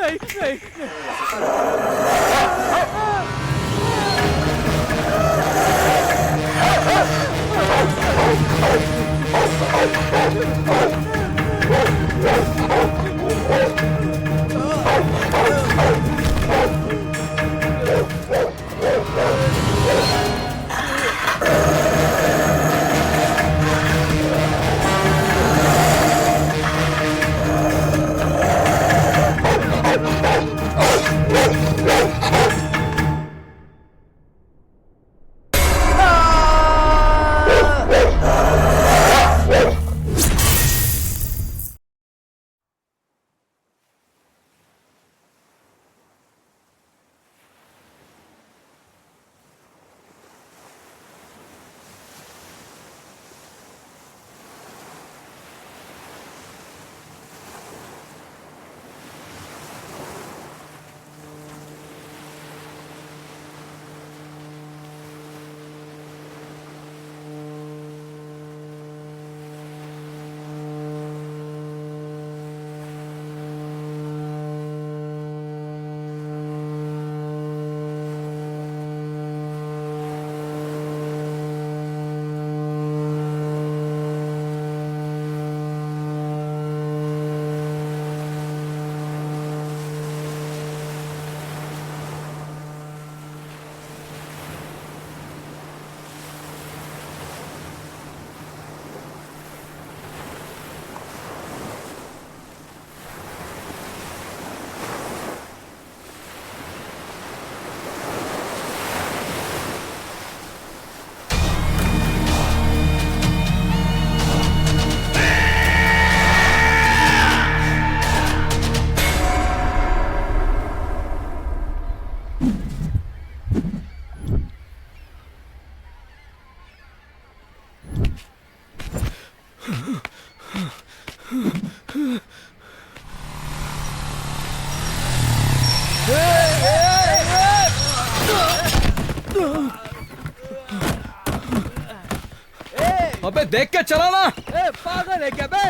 नहीं नहीं। अबे देख के चलाना। ए पागल है क्या बे?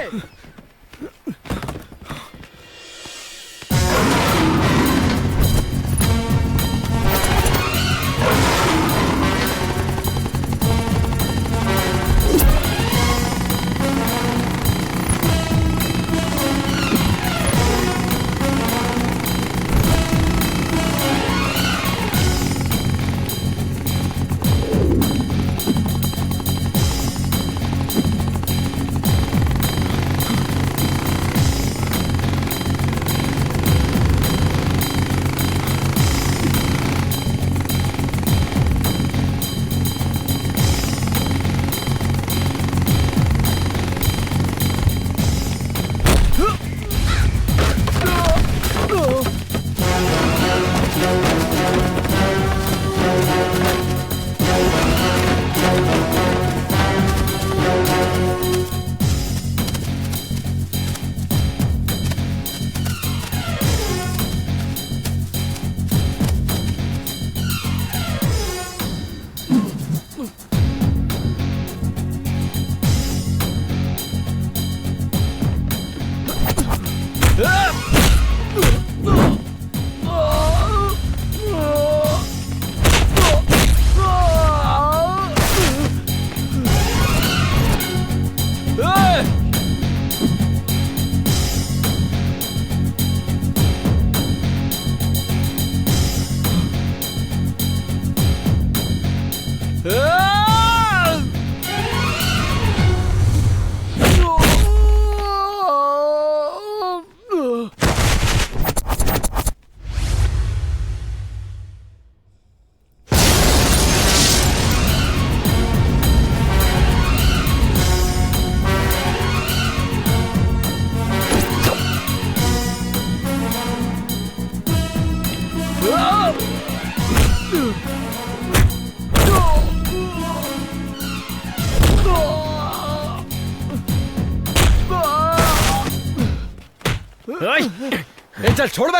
ए चल छोड़ बे।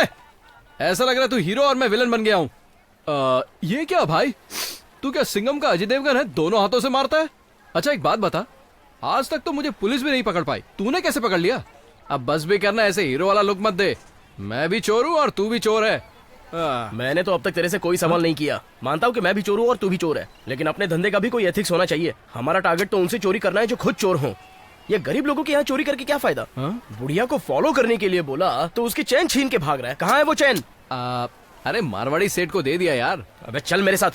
ऐसा लग रहा है तू हीरो और मैं विलन बन गया हूँ। ये क्या भाई, तू क्या सिंघम का अजय देवगन है, दोनों हाथों से मारता है? अच्छा एक बात बता, आज तक तो मुझे पुलिस भी नहीं पकड़ पाई, तूने कैसे पकड़ लिया? अब बस भी करना, ऐसे हीरो वाला लुक मत दे, मैं भी चोर हूँ और तू भी चोर है। मैंने तो अब तक तेरे से कोई सवाल नहीं किया। मानता हूँ कि मैं भी चोर हूँ और तू भी चोर है, लेकिन अपने धंधे का भी कोई एथिक्स होना चाहिए। हमारा टारगेट तो उनसे चोरी करना है जो खुद चोर हों। ये गरीब लोगों के यहाँ चोरी करके क्या फायदा? बुढ़िया को फॉलो करने के लिए बोला तो उसकी चैन छीन के भाग रहा है। कहाँ है वो चैन? अरे मारवाड़ी सेठ को दे दिया यार। अबे चल मेरे साथ।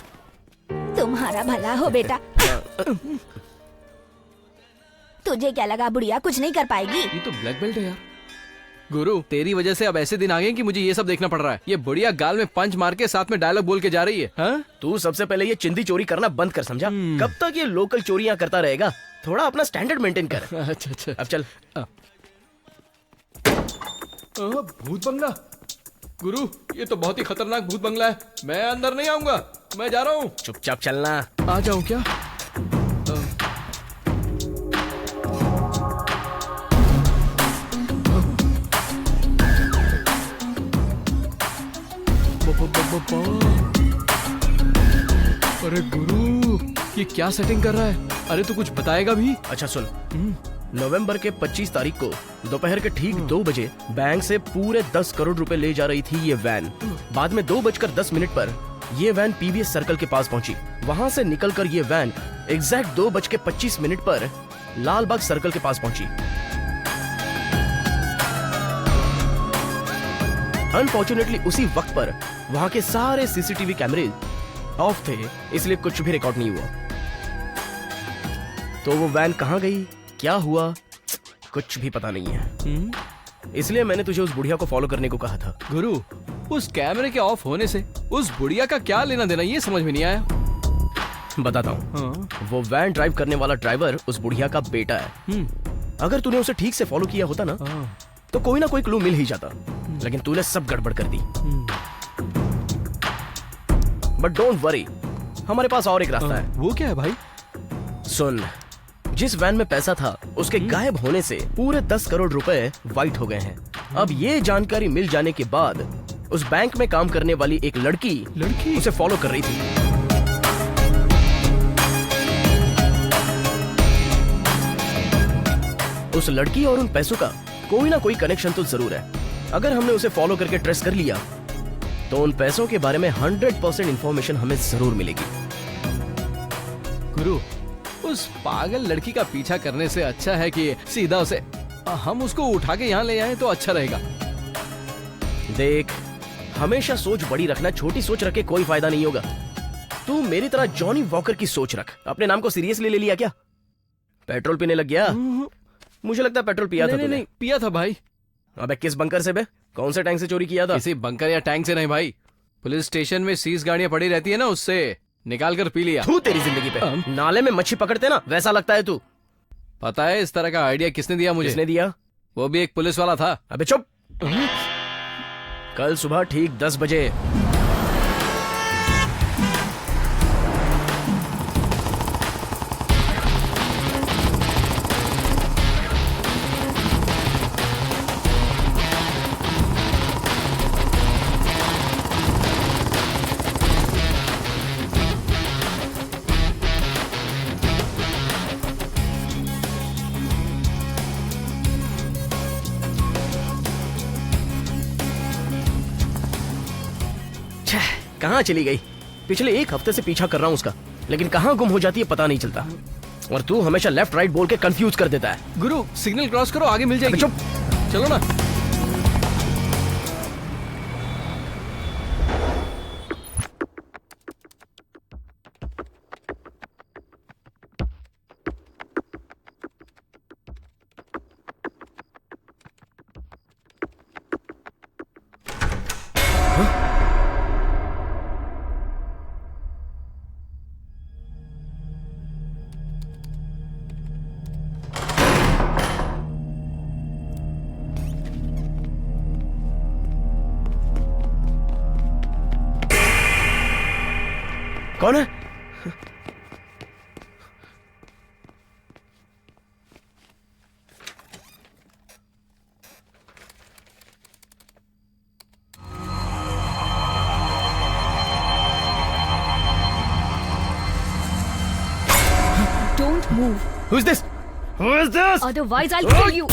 तुम्हारा भला हो बेटा। तुझे क्या लगा बुढ़िया कुछ नहीं कर पाएगी? ये तो ब्लैक बेल्ट है यार। गुरु तेरी वजह से अब ऐसे दिन आ गए कि मुझे ये सब देखना पड़ रहा है। ये बुढ़िया गाल में पंच मार के साथ में डायलॉग बोल के जा रही है। हाँ? तू सबसे पहले ये चिंदी चोरी करना बंद कर, समझा? कब तक ये लोकल चोरियां करता रहेगा? थोड़ा अपना स्टैंडर्ड मेंटेन कर। अच्छा अब चल। भूत बंगला। गुरु ये तो बहुत ही खतरनाक भूत बंगला है। मैं अंदर नहीं आऊंगा, मैं जा रहा हूँ। चुपचाप चलना। आ जाऊँ क्या? अरे गुरु ये क्या सेटिंग कर रहा है? अरे तू कुछ बताएगा भी? अच्छा सुन, नवंबर के 25 तारीख को दोपहर के ठीक 2 बजे बैंक से पूरे 10 करोड़ रुपए ले जा रही थी ये वैन। बाद में 2:10 पर ये वैन पीवीएस सर्कल के पास पहुंची। वहां से निकलकर ये वैन एग्जैक्ट 2:25 पर लालबाग सर्कल के पास पहुंची। अनफॉर्चुनेटली उसी वक्त पर वहां के सारे सीसीटीवी कैमरे ऑफ थे, इसलिए कुछ भी रिकॉर्ड नहीं हुआ। तो वो वैन कहां गई, क्या हुआ, कुछ भी पता नहीं है। इसलिए मैंने तुझे उस बुढ़िया को फॉलो करने को कहा था। गुरु उस कैमरे के ऑफ होने से उस बुढ़िया का क्या लेना देना, ये समझ में नहीं आया। बताता हूँ। वो वैन ड्राइव करने वाला ड्राइवर उस बुढ़िया का बेटा है। अगर तूने उसे ठीक से फॉलो किया होता ना तो कोई ना कोई क्लू मिल ही जाता, लेकिन तूने सब गड़बड़ कर दी। बट डोंट वरी, हमारे पास और एक रास्ता है। वो क्या है भाई? सुन, जिस वैन में पैसा था उसके गायब होने से पूरे 10 करोड़ रुपए वाइट हो गए हैं। अब ये जानकारी मिल जाने के बाद उस बैंक में काम करने वाली एक लड़की उसे फॉलो कर रही थी। उस लड़की और उन पैसों का कोई ना कोई कनेक्शन तो जरूर है। अगर हमने उसे फॉलो करके ट्रेस कर लिया तो उन पैसों के बारे में 100% इंफॉर्मेशन हमें जरूर मिलेगी। गुरु उस पागल लड़की का पीछा करने से अच्छा है कि सीधा उसे हम उसको उठा के यहाँ ले आए तो अच्छा रहेगा। देख, हमेशा सोच बड़ी रखना, छोटी सोच रख के कोई फायदा नहीं होगा। तू मेरी तरह जॉनी वॉकर की सोच रख। अपने नाम को सीरियसली ले लिया क्या? पेट्रोल पीने लग गया? मुझे लगता है पेट्रोल पिया था तूने। नहीं पिया था भाई। अबे किस बंकर से बे? कौन से टैंक से चोरी किया था? किसी बंकर या टैंक से नहीं भाई, पुलिस स्टेशन में सीज गाड़ियां पड़ी रहती है ना, उससे निकाल कर पी लिया। तू तेरी जिंदगी पे नाले में मच्छी पकड़ते ना, वैसा लगता है तू। पता है इस तरह का आइडिया किसने दिया मुझे? किसने दिया? वो भी एक पुलिस वाला था। अबे चुप। कल सुबह ठीक 10 बजे कहाँ चली गई? पिछले 1 हफ्ते से पीछा कर रहा हूँ उसका, लेकिन कहाँ गुम हो जाती है पता नहीं चलता। और तू हमेशा लेफ्ट राइट बोल के कंफ्यूज कर देता है। गुरु सिग्नल क्रॉस करो, आगे मिल जाएगी। चुप, चलो ना। कौन है? Don't move. Who is this? Who is this? Otherwise, I'll kill you.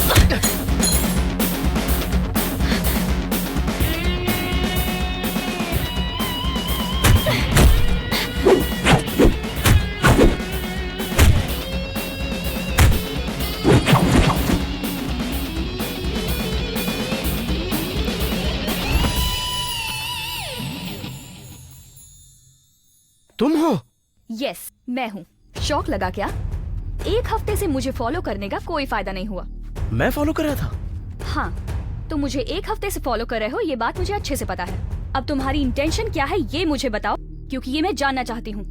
तुम हो? यस, मैं हूँ। शौक लगा क्या? 1 हफ्ते से मुझे फॉलो करने का कोई फायदा नहीं हुआ। मैं फॉलो कर रहा था? हाँ, तुम मुझे 1 हफ्ते से फॉलो कर रहे हो, ये बात मुझे अच्छे से पता है। अब तुम्हारी इंटेंशन क्या है ये मुझे बताओ, क्योंकि ये मैं जानना चाहती हूँ।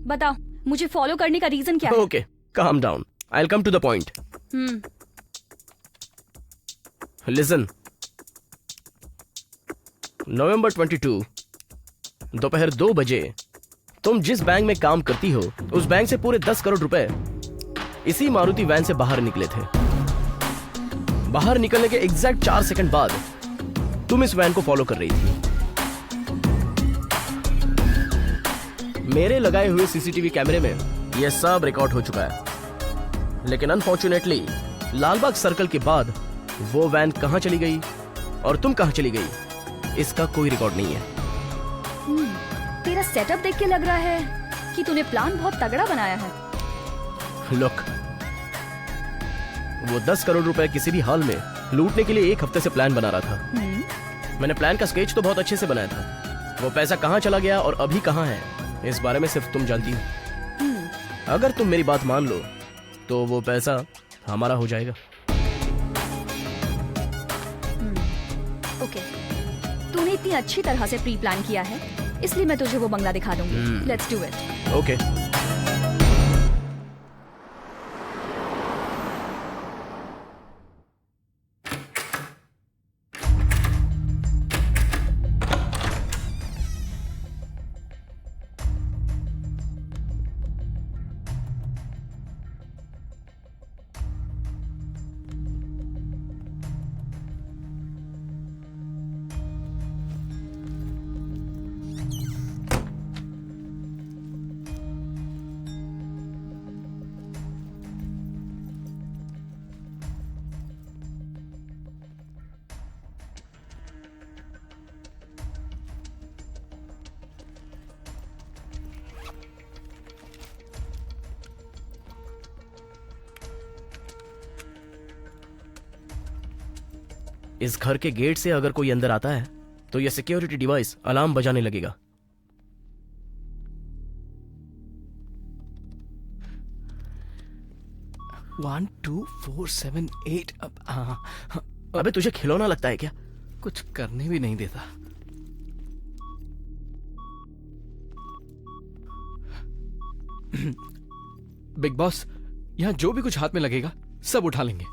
बताओ, मुझे फॉलो करने का रीजन क्या है? Okay, calm down. I'll come to the point. Listen. नवंबर 22 दोपहर 2 बजे तुम जिस बैंक में काम करती हो उस बैंक से पूरे 10 करोड़ रुपए इसी मारुति वैन से बाहर निकले थे। बाहर निकलने के एग्जैक्ट 4 सेकंड बाद तुम इस वैन को फॉलो कर रही थी। मेरे लगाए हुए सीसीटीवी कैमरे में यह सब रिकॉर्ड हो चुका है, लेकिन अनफॉर्चुनेटली लालबाग सर्कल के बाद वो वैन कहां चली गई और तुम कहां चली गई इसका कोई रिकॉर्ड नहीं है। तेरा सेटअप देख के लग रहा है कि तूने प्लान बहुत तगड़ा बनाया है। लुक, वो 10 करोड़ रुपए किसी भी हाल में लूटने के लिए 1 हफ्ते से प्लान बना रहा था। मैंने प्लान का स्केच तो बहुत अच्छे से बनाया था। वो पैसा कहां चला गया और अभी कहां है इस बारे में सिर्फ तुम जानती हो। अगर तुम मेरी बात मान लो तो वो पैसा हमारा हो जाएगा। ओके, तूने इतनी अच्छी तरह से प्री प्लान किया है, इसलिए मैं तुझे वो बंगला दिखा दूंगी। Let's do it. ओके। इस घर के गेट से अगर कोई अंदर आता है तो यह सिक्योरिटी डिवाइस अलार्म बजाने लगेगा। One two four seven eight. अबे तुझे खिलौना लगता है क्या? कुछ करने भी नहीं देता। बिग बॉस, यहाँ जो भी कुछ हाथ में लगेगा सब उठा लेंगे।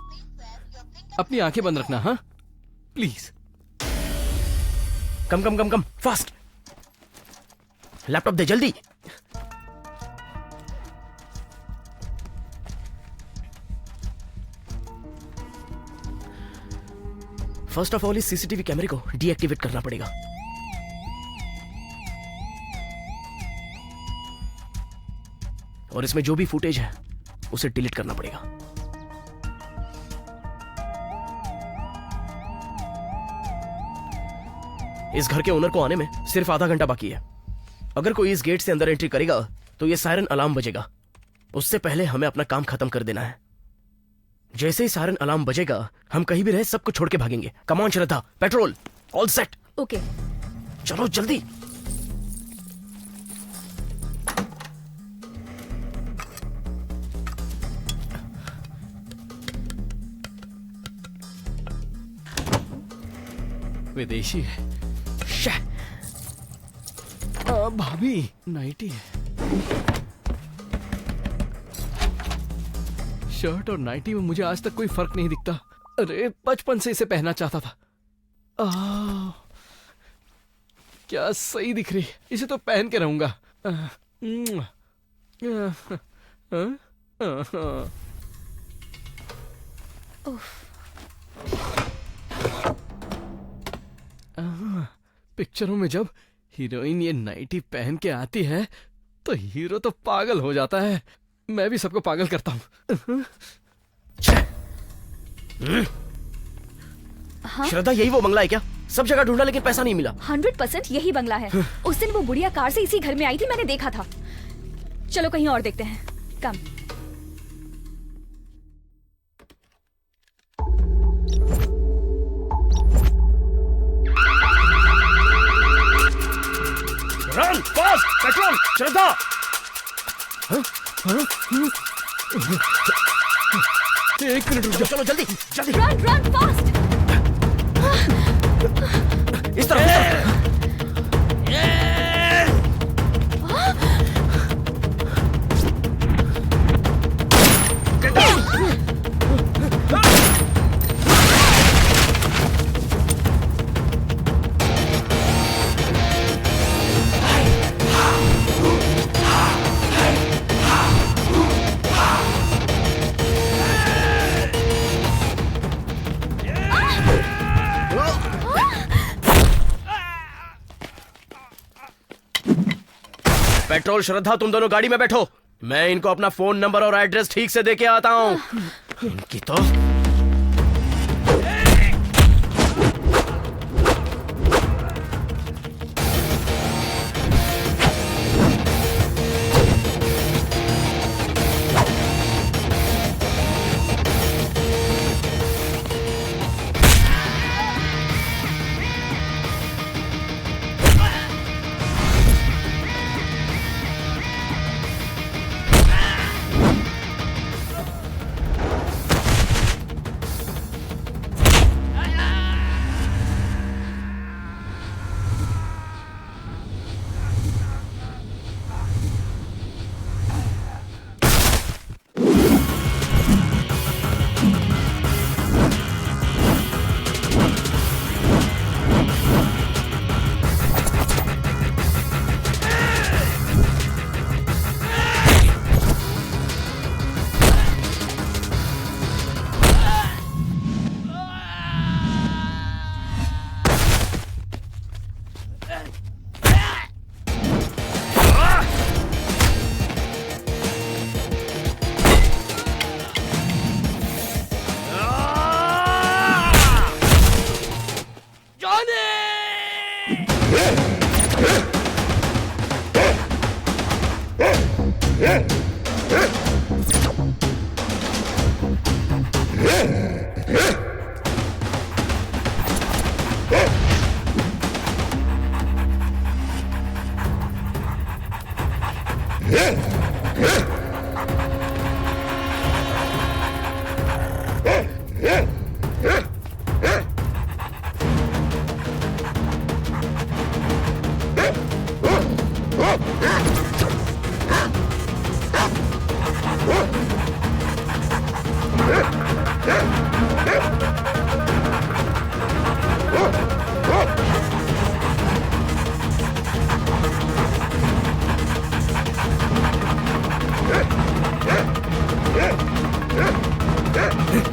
अपनी आंखें बंद रखना, हाँ please. Come come come come, fast. Laptop दे जल्दी। फर्स्ट ऑफ ऑल इस सीसीटीवी कैमरे को डीएक्टिवेट करना पड़ेगा। और इसमें जो भी फुटेज है उसे डिलीट करना पड़ेगा। इस घर के ओनर को आने में सिर्फ आधा घंटा बाकी है। अगर कोई इस गेट से अंदर एंट्री करेगा तो ये सायरन अलार्म बजेगा। उससे पहले हमें अपना काम खत्म कर देना है। जैसे ही सायरन अलार्म बजेगा हम कहीं भी रहे सबको छोड़ के भागेंगे। Come on Shraddha, petrol, all set. Okay, चलो जल्दी। विदेशी है। भाभी नाइटी है। शर्ट और नाइटी में मुझे आज तक कोई फर्क नहीं दिखता। अरे बचपन से इसे पहनना चाहता था। क्या सही दिख रही। इसे तो पहन के रहूंगा। पिक्चरों में जब हीरोइन ये नाइटी पहन के आती है तो हीरो तो पागल हो जाता है। मैं भी सबको पागल करता हूँ। हाँ? श्रद्धा, यही वो बंगला है क्या? सब जगह ढूंढा लेकिन पैसा नहीं मिला। 100% यही बंगला है। उस दिन वो बुढ़िया कार से इसी घर में आई थी, मैंने देखा था। चलो कहीं और देखते हैं। Come. Run fast. Fast petrol Shraddha. एक मिनट रुक जाओ। चलो जल्दी जल्दी रन रन फास्ट। इस तरफ। पेट्रोल श्रद्धा, तुम दोनों गाड़ी में बैठो, मैं इनको अपना फोन नंबर और एड्रेस ठीक से दे के आता हूँ। इनकी तो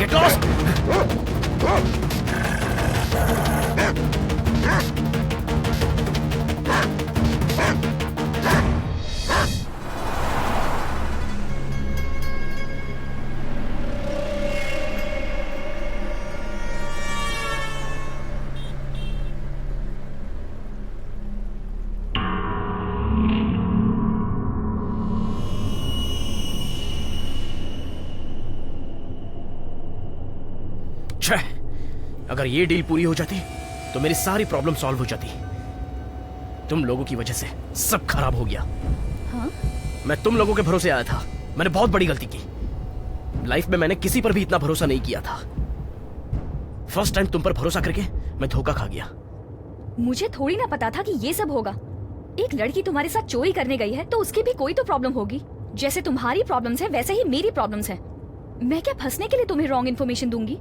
Get lost! अगर ये डील पूरी हो जाती तो मेरी सारी प्रॉब्लम सॉल्व हो जाती। तुम लोगों की वजह से सब खराब हो गया। हाँ? मैं तुम लोगों के भरोसे आया था, मैंने बहुत बड़ी गलती की। लाइफ में मैंने किसी पर भी इतना भरोसा नहीं किया था। फर्स्ट टाइम तुम पर भरोसा करके मैं धोखा खा गया। मुझे थोड़ी ना पता था कि ये सब होगा। एक लड़की तुम्हारे साथ चोरी करने गई है तो उसकी भी कोई तो प्रॉब्लम होगी। जैसे तुम्हारी प्रॉब्लम्स है वैसे ही मेरी प्रॉब्लम्स है। मैं क्या फंसने के लिए तुम्हें रॉन्ग इन्फॉर्मेशन दूंगी?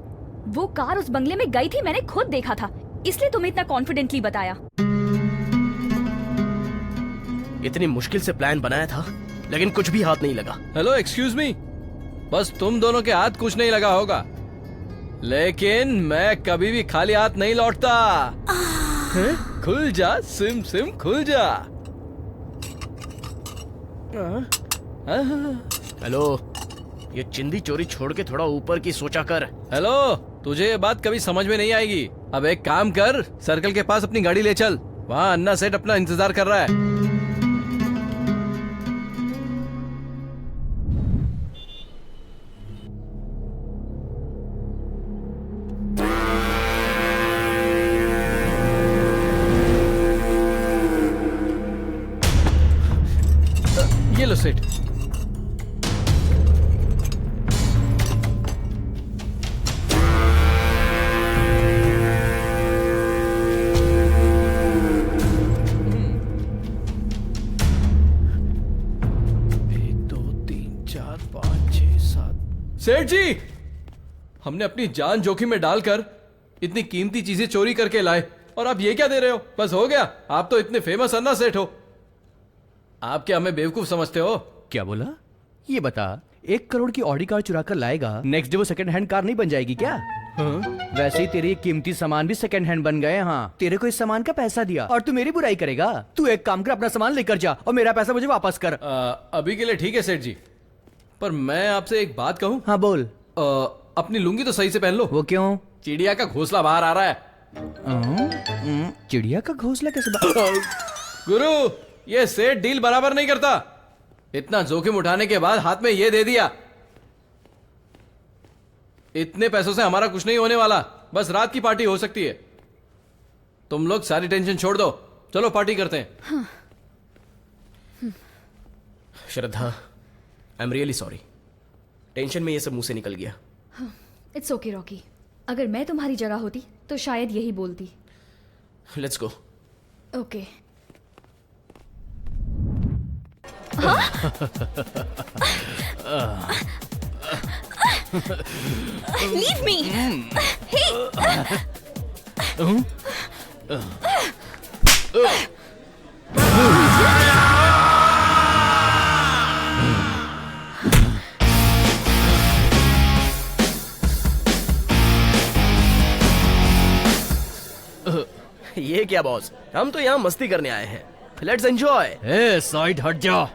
वो कार उस बंगले में गई थी, मैंने खुद देखा था, इसलिए तुम्हें इतना कॉन्फिडेंटली बताया। इतनी मुश्किल से प्लान बनाया था लेकिन कुछ भी हाथ नहीं लगा। हेलो एक्सक्यूज मी, बस तुम दोनों के हाथ कुछ नहीं लगा होगा, लेकिन मैं कभी भी खाली हाथ नहीं लौटता। खुल जा सिम सिम खुल जा। हेलो, ये चिंदी चोरी छोड़ के थोड़ा ऊपर की सोचा कर। हेलो, तुझे ये बात कभी समझ में नहीं आएगी। अब एक काम कर, सर्कल के पास अपनी गाड़ी ले चल, वहाँ अन्ना सेठ अपना इंतजार कर रहा है। सेठ। सेठ जी, हमने अपनी जान जोखिम में डालकर इतनी कीमती चीजें चोरी करके लाए और आप ये क्या दे रहे हो? बस हो गया, आप तो इतने फेमस अन्ना सेठ हो। आप क्या हमें बेवकूफ समझते हो? क्या बोला? ये बता, 1 करोड़ की ऑडी कार चुरा कर लाएगा, नेक्स्ट डे वो सेकंड हैंड कार नहीं बन जाएगी क्या? वैसे ही तेरे ये कीमती सामान भी सेकंड हैंड बन गए। हाँ, तेरे को इस सामान का पैसा दिया और तू मेरी बुराई करेगा? तू एक काम कर, अपना सामान लेकर जा और मेरा पैसा मुझे वापस कर। अभी के लिए ठीक है सेठ जी, पर मैं आपसे एक बात कहूं? हाँ बोल। अपनी लुंगी तो सही से पहन लो। वो क्यों? चिड़िया का घोंसला बाहर आ रहा है। चिड़िया का घोंसला कैसे गुरु, ये सेठ डील बराबर नहीं करता। इतना जोखिम उठाने के बाद हाथ में ये दे दिया। इतने पैसों से हमारा कुछ नहीं होने वाला, बस रात की पार्टी हो सकती है। तुम लोग सारी टेंशन छोड़ दो, चलो पार्टी करते हैं। Shraddha, I am really sorry, tension में ये सब मुंह से निकल गया। इट्स ओके रॉकी, अगर मैं तुम्हारी जगह होती तो शायद यही बोलती। Let's go. Okay. Leave me. ये क्या बॉस, हम तो यहाँ मस्ती करने आए हैं। Let's enjoy. ए, साइड हट जा।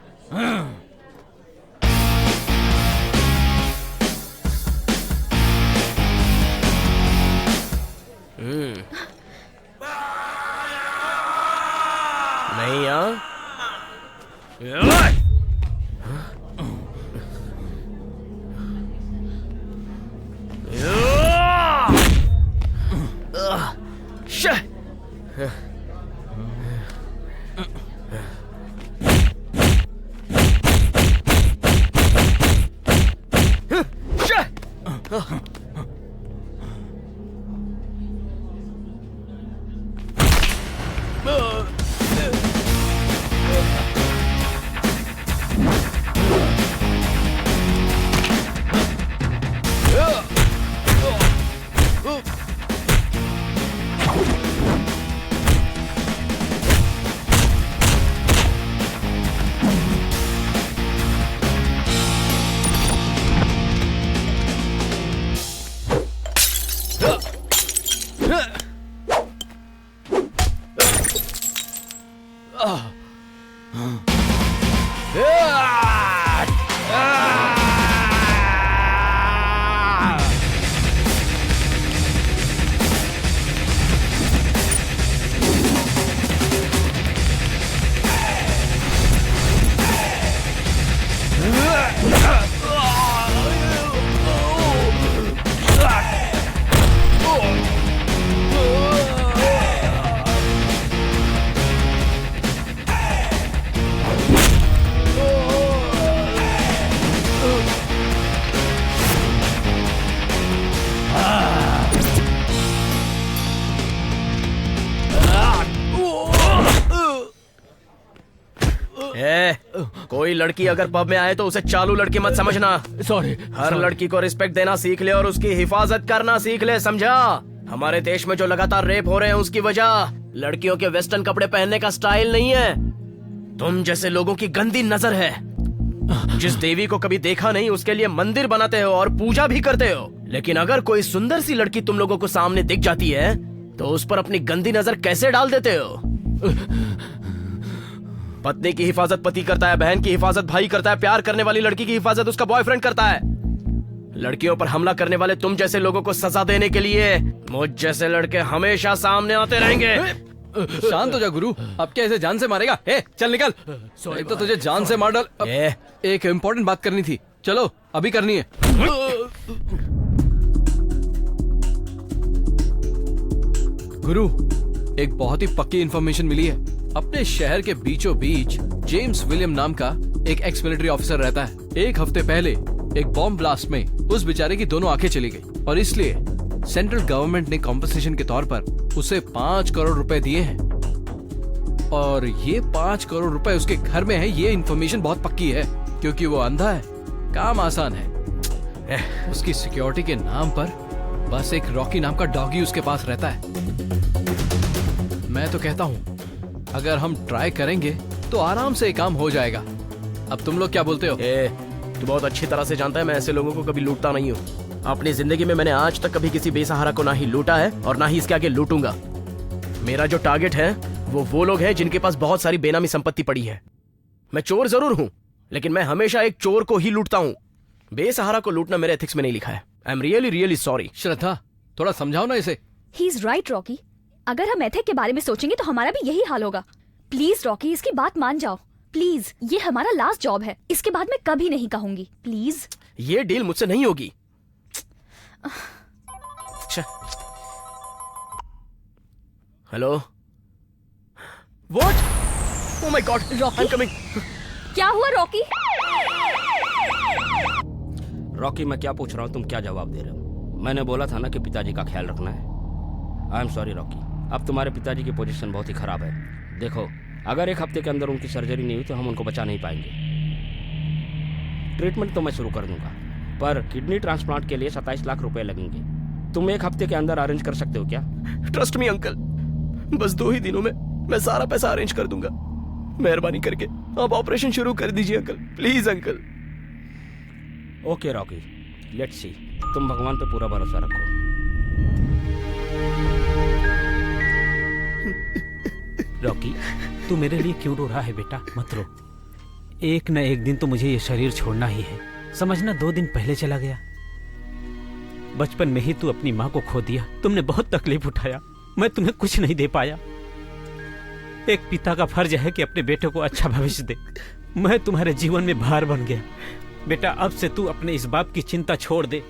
नहीं यहाँ। कोई लड़की अगर पब में आए तो उसे चालू लड़की मत समझना। सॉरी। हर लड़की को रिस्पेक्ट देना सीख ले और उसकी हिफाजत करना सीख ले, समझा? हमारे देश में जो लगातार रेप हो रहे हैं उसकी वजह लड़कियों के वेस्टर्न कपड़े पहनने का स्टाइल नहीं है, तुम जैसे लोगों की गंदी नजर है। जिस देवी को कभी देखा नहीं उसके लिए मंदिर बनाते हो और पूजा भी करते हो, लेकिन अगर कोई सुंदर सी लड़की तुम लोगों को सामने दिख जाती है तो उस पर अपनी गंदी नजर कैसे डाल देते हो? पत्नी की हिफाजत पति करता है, बहन की हिफाजत भाई करता है, प्यार करने वाली लड़की की हिफाजत उसका बॉयफ्रेंड करता है। लड़कियों पर हमला करने वाले तुम जैसे लोगों को सजा देने के लिए मुझ जैसे लड़के हमेशा सामने आते रहेंगे। शांत हो जा गुरु, अब क्या ऐसे जान से मारेगा? ए, चल निकल, एक तो तुझे जान से मार डाल। एक इम्पोर्टेंट बात करनी थी, चलो अभी करनी है। गुरु, एक बहुत ही पक्की इंफॉर्मेशन मिली है। अपने शहर के बीचों बीच जेम्स विलियम नाम का एक एक्स मिलिट्री ऑफिसर रहता है। एक हफ्ते पहले एक बॉम्ब ब्लास्ट में उस बेचारे की दोनों आंखें चली गई और इसलिए सेंट्रल गवर्नमेंट ने कॉम्पनसेशन के तौर पर उसे 5 करोड़ रुपए दिए हैं। और ये 5 करोड़ रुपए उसके घर में है, ये इंफॉर्मेशन बहुत पक्की है क्योंकि वो अंधा है। काम आसान है। उसकी सिक्योरिटी के नाम पर बस एक रॉकी नाम का डॉगी उसके पास रहता है। मैं तो कहता हूँ अगर हम ट्राई करेंगे तो आराम से ये काम हो जाएगा। अब तुम लोग क्या बोलते हो? तू बहुत अच्छी तरह से जानता है मैं ऐसे लोगों को कभी लूटता नहीं हूँ। अपनी जिंदगी में मैंने आज तक कभी किसी बेसहारा को ना ही लूटा है और ना ही इसके आगे लूटूंगा। मेरा जो टारगेट है वो लोग हैं जिनके पास बहुत सारी बेनामी संपत्ति पड़ी है। मैं चोर जरूर हूँ लेकिन मैं हमेशा एक चोर को ही लूटता हूँ। बेसहारा को लूटना मेरे एथिक्स में नहीं लिखा है। I am really sorry. Shraddha, थोड़ा समझाओ ना इसे। He is right Rocky. अगर हम एथिक के बारे में सोचेंगे तो हमारा भी यही हाल होगा। प्लीज रॉकी, इसकी बात मान जाओ प्लीज। ये हमारा लास्ट जॉब है, इसके बाद मैं कभी नहीं कहूंगी। प्लीज। ये डील मुझसे नहीं होगी। Hello, what? Oh my God, I am coming. क्या हुआ रॉकी? रॉकी, मैं क्या पूछ रहा हूँ, तुम क्या जवाब दे रहे हो? मैंने बोला था ना कि पिताजी का ख्याल रखना है। आई एम सॉरी रॉकी, अब तुम्हारे पिताजी की पोजीशन बहुत ही खराब है। देखो, अगर एक हफ्ते के अंदर उनकी सर्जरी नहीं हुई तो हम उनको बचा नहीं पाएंगे। ट्रीटमेंट तो मैं शुरू कर दूंगा, पर किडनी ट्रांसप्लांट के लिए 27 लाख रुपए लगेंगे। तुम एक हफ्ते के अंदर अरेंज कर सकते हो क्या? ट्रस्ट मी अंकल, बस 2 ही दिनों में मैं सारा पैसा अरेंज कर दूंगा। मेहरबानी करके आप ऑपरेशन शुरू कर दीजिए uncle, please uncle. Okay Rocky, let's see. तुम भगवान पे पूरा भरोसा रखो। रॉकी, तू मेरे लिए क्यों रो रहा है बेटा? मत रो। एक न एक दिन तो मुझे ये शरीर छोड़ना ही है। समझना 2 दिन पहले चला गया। बचपन में ही तू अपनी माँ को खो दिया। तुमने बहुत तकलीफ उठाया, मैं तुम्हें कुछ नहीं दे पाया। एक पिता का फर्ज है कि अपने बेटे को अच्छा भविष्य दे। मैं तुम्हारे जीवन में भार बन गया। बेटा, अब से तू अपने इस बाप की चिंता छोड़ दे,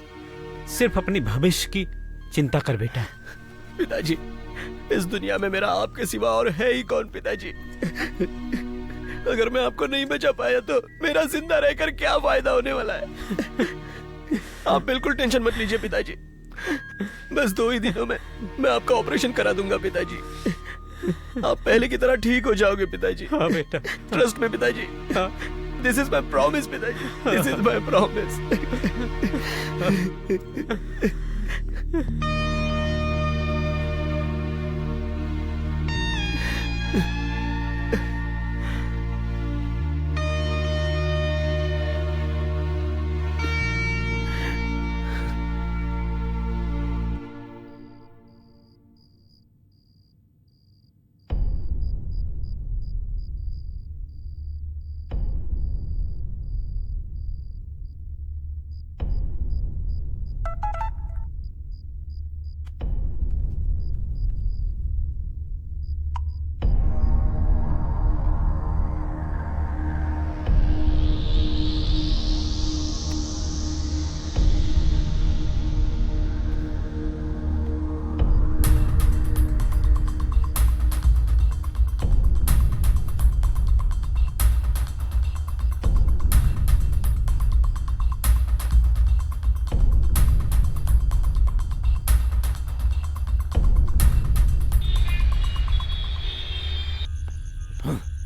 सिर्फ अपनी भविष्य की चिंता कर बेटा। पिताजी, इस दुनिया में मेरा आपके सिवा और है ही कौन पिताजी? अगर मैं आपको नहीं बचा पाया तो मेरा जिंदा रहकर क्या फायदा होने वाला है? आप बिल्कुल टेंशन मत लीजिए पिताजी, बस 2 ही दिनों में मैं आपका ऑपरेशन करा दूंगा पिताजी। आप पहले की तरह ठीक हो जाओगे पिताजी। हाँ बेटा, ट्रस्ट में पिताजी। हाँ। दिस इज माई प्रॉमिस पिताजी, दिस इज माई प्रॉमिस।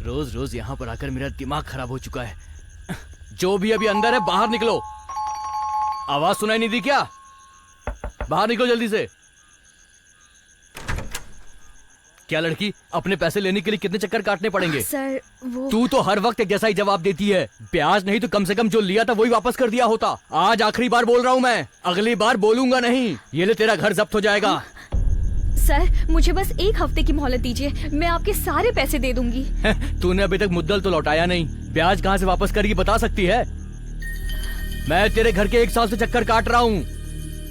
रोज रोज यहाँ पर आकर मेरा दिमाग खराब हो चुका है। जो भी अभी अंदर है बाहर निकलो। आवाज सुनाई नहीं दी क्या? बाहर निकलो जल्दी से। क्या लड़की, अपने पैसे लेने के लिए कितने चक्कर काटने पड़ेंगे? सर वो तू तो हर वक्त एक जैसा ही जवाब देती है। ब्याज नहीं तो कम से कम जो लिया था वही वापस कर दिया होता। आज आखिरी बार बोल रहा हूँ मैं, अगली बार बोलूंगा नहीं। ये ले, तेरा घर जब्त हो जाएगा। सर, मुझे बस 1 हफ्ते की मोहलत दीजिए, मैं आपके सारे पैसे दे दूंगी। तूने अभी तक मुद्दल तो लौटाया नहीं, ब्याज कहाँ से वापस करेगी बता सकती है? मैं तेरे घर के 1 साल से चक्कर काट रहा हूँ।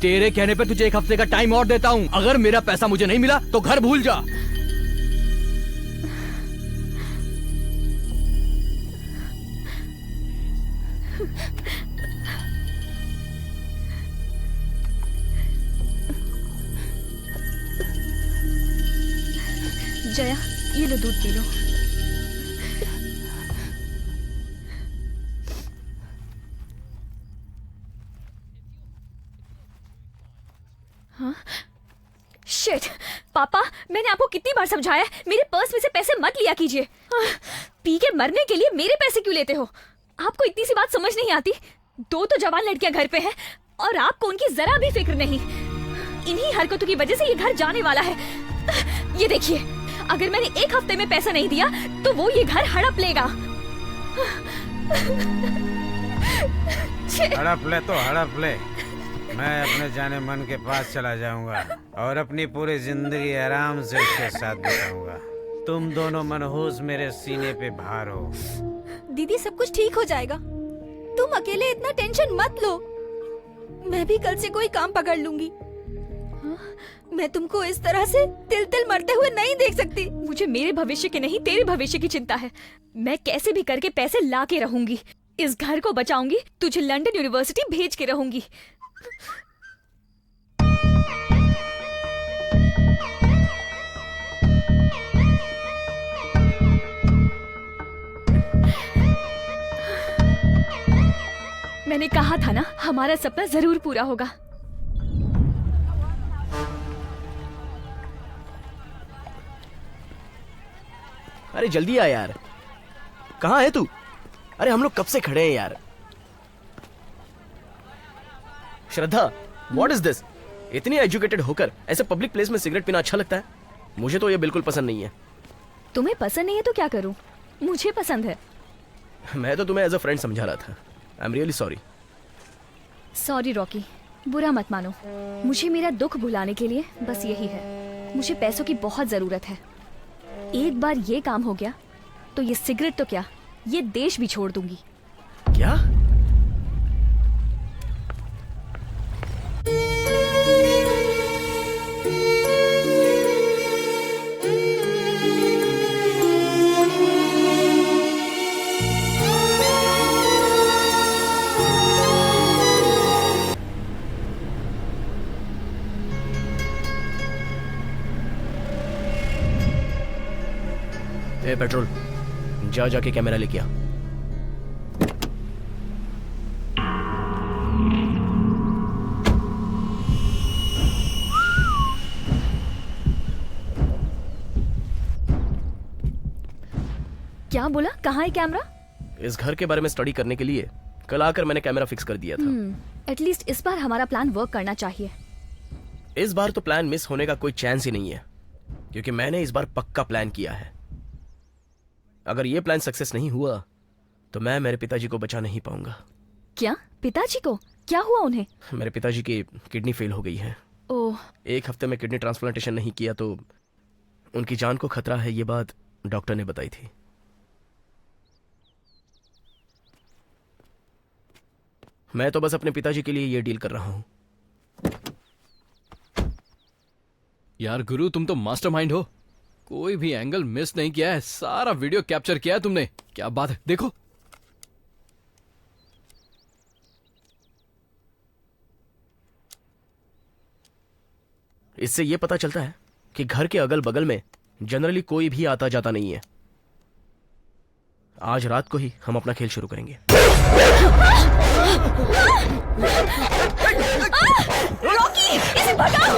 तेरे कहने पे तुझे 1 हफ्ते का टाइम और देता हूँ। अगर मेरा पैसा मुझे नहीं मिला तो घर भूल जा। जया, ये लो दूध पी लो। शिट, पापा मैंने आपको कितनी बार समझाया है, मेरे पर्स में से पैसे मत लिया कीजिए। पी के मरने के लिए मेरे पैसे क्यों लेते हो? आपको इतनी सी बात समझ नहीं आती? दो तो जवान लड़कियां घर पे हैं और आपको उनकी जरा भी फिक्र नहीं। इन्हीं हरकतों की वजह से ये घर जाने वाला है। ये देखिए, अगर मैंने एक हफ्ते में पैसा नहीं दिया तो वो ये घर हड़प लेगा। हड़प ले तो हड़प ले, मैं अपने जाने मन के पास चला जाऊंगा और अपनी पूरी जिंदगी आराम से उसके साथ बिताऊंगा। तुम दोनों मनहूस मेरे सीने पे भार हो। दीदी सब कुछ ठीक हो जाएगा, तुम अकेले इतना टेंशन मत लो। मैं भी कल से कोई काम पकड़ लूंगी। मैं तुमको इस तरह से तिल तिल मरते हुए नहीं देख सकती। मुझे मेरे भविष्य के नहीं तेरे भविष्य की चिंता है। मैं कैसे भी करके पैसे ला के रहूंगी, इस घर को बचाऊंगी, तुझे लंदन यूनिवर्सिटी भेज के रहूंगी। मैंने कहा था ना, हमारा सपना जरूर पूरा होगा। अरे जल्दी आ यार, कहाँ है तू? अरे हम लोग कब से खड़े हैं यार। श्रद्धा, व्हाट इज दिस? इतनी एजुकेटेड होकर ऐसे पब्लिक प्लेस में सिगरेट पीना अच्छा लगता है? मुझे तो ये बिल्कुल पसंद नहीं है। तुम्हें पसंद नहीं है तो क्या करूं? मुझे पसंद है। मैं तो तुम्हें एज अ फ्रेंड समझा रहा था। आई am really sorry. Sorry Rocky, बुरा मत मानो। मुझे मेरा दुख भुलाने के लिए बस यही है। मुझे पैसों की बहुत जरूरत है। एक बार ये काम हो गया तो ये सिगरेट तो क्या, ये देश भी छोड़ दूंगी। क्या? ए पेट्रोल, जा जाके कैमरा लेके आ। क्या बोला? कहाँ है कैमरा? इस घर के बारे में स्टडी करने के लिए कल आकर मैंने कैमरा फिक्स कर दिया था। एटलीस्ट इस बार हमारा प्लान वर्क करना चाहिए। इस बार तो प्लान मिस होने का कोई चांस ही नहीं है, क्योंकि मैंने इस बार पक्का प्लान किया है। अगर ये प्लान सक्सेस नहीं हुआ तो मैं मेरे पिताजी को बचा नहीं पाऊंगा। क्या? पिताजी को क्या हुआ? उन्हें? मेरे पिताजी की किडनी फेल हो गई है। ओह, एक हफ्ते में किडनी ट्रांसप्लांटेशन नहीं किया तो उनकी जान को खतरा है, ये बात डॉक्टर ने बताई थी। मैं तो बस अपने पिताजी के लिए ये डील कर रहा हूं। यार गुरु, तुम तो मास्टरमाइंड हो। कोई भी एंगल मिस नहीं किया है, सारा वीडियो कैप्चर किया है तुमने। क्या बात है, देखो। इससे ये पता चलता है कि घर के अगल बगल में जनरली कोई भी आता जाता नहीं है। आज रात को ही हम अपना खेल शुरू करेंगे। रॉकी, इसे भगाओ।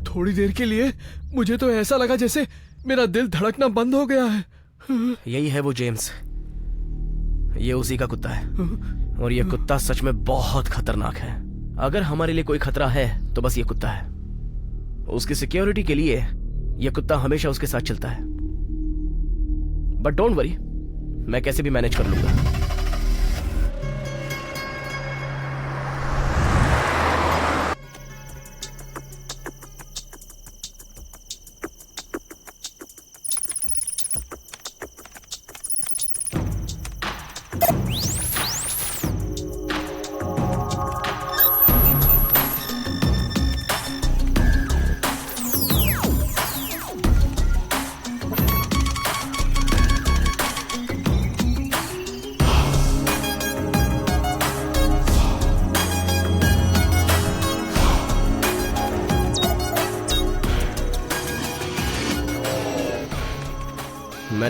थोड़ी देर के लिए मुझे तो ऐसा लगा जैसे मेरा दिल धड़कना बंद हो गया है। यही है वो जेम्स, ये उसी का कुत्ता है। और ये कुत्ता सच में बहुत खतरनाक है। अगर हमारे लिए कोई खतरा है तो बस ये कुत्ता है। उसकी सिक्योरिटी के लिए ये कुत्ता हमेशा उसके साथ चलता है। बट डोंट वरी, मैं कैसे भी मैनेज कर लूंगा।